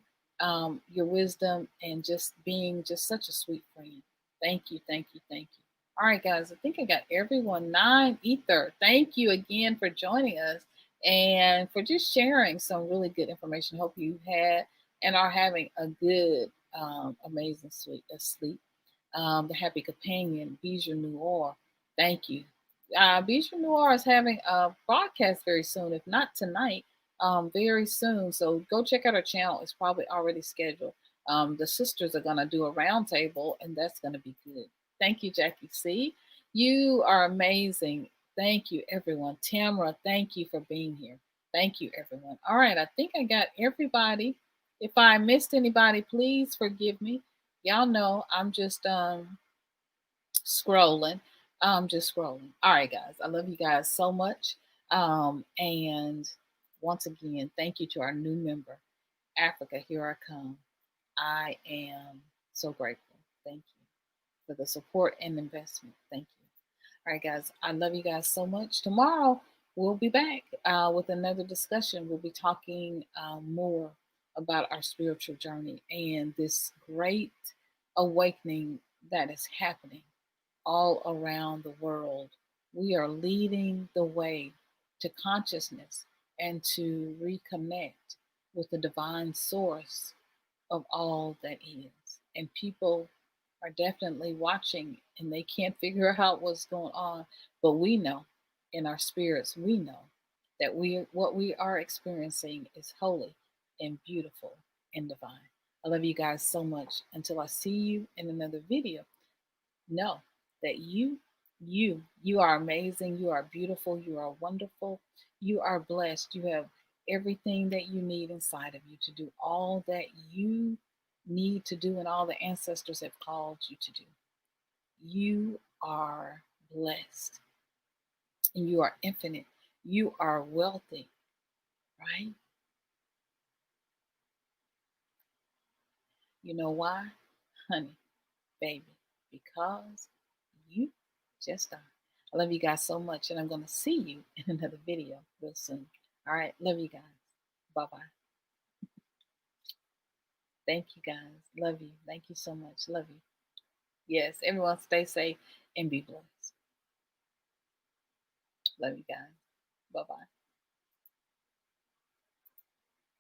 your wisdom, and just being just such a sweet friend. Thank you, thank you, thank you. All right, guys, I think I got everyone. 9 Ether. Thank you again for joining us and for just sharing some really good information. Hope you had and are having a good, amazing sleep. The Happy Companion, Bijou Noir. Thank you. Bijou Noir is having a broadcast very soon, if not tonight, very soon. So go check out our channel. It's probably already scheduled. The sisters are going to do a roundtable, and that's going to be good. Thank you, Jackie C. You are amazing. Thank you, everyone. Tamara, thank you for being here. Thank you, everyone. All right, I think I got everybody. If I missed anybody, please forgive me. Y'all know I'm just scrolling. I'm just scrolling. All right, guys. I love you guys so much. And once again, thank you to our new member, Africa. Here I come. I am so grateful. Thank you for the support and investment. Thank you. All right, guys. I love you guys so much. Tomorrow, we'll be back with another discussion. We'll be talking more about our spiritual journey and this great awakening that is happening all around the world. We are leading the way to consciousness and to reconnect with the divine source of all that is. And people are definitely watching and they can't figure out what's going on, but we know in our spirits, we know that what we are experiencing is holy and beautiful and divine. I love you guys so much. Until I see you in another video, know that you are amazing, you are beautiful, you are wonderful, you are blessed. You have everything that you need inside of you to do all that you need to do and all the ancestors have called you to do. You are blessed and you are infinite. You are wealthy, right? You know why? Honey, baby, because you just are. I love you guys so much, and I'm going to see you in another video real soon. All right, love you guys. Bye bye. Thank you guys. Love you. Thank you so much. Love you. Yes, everyone stay safe and be blessed. Love you guys. Bye bye.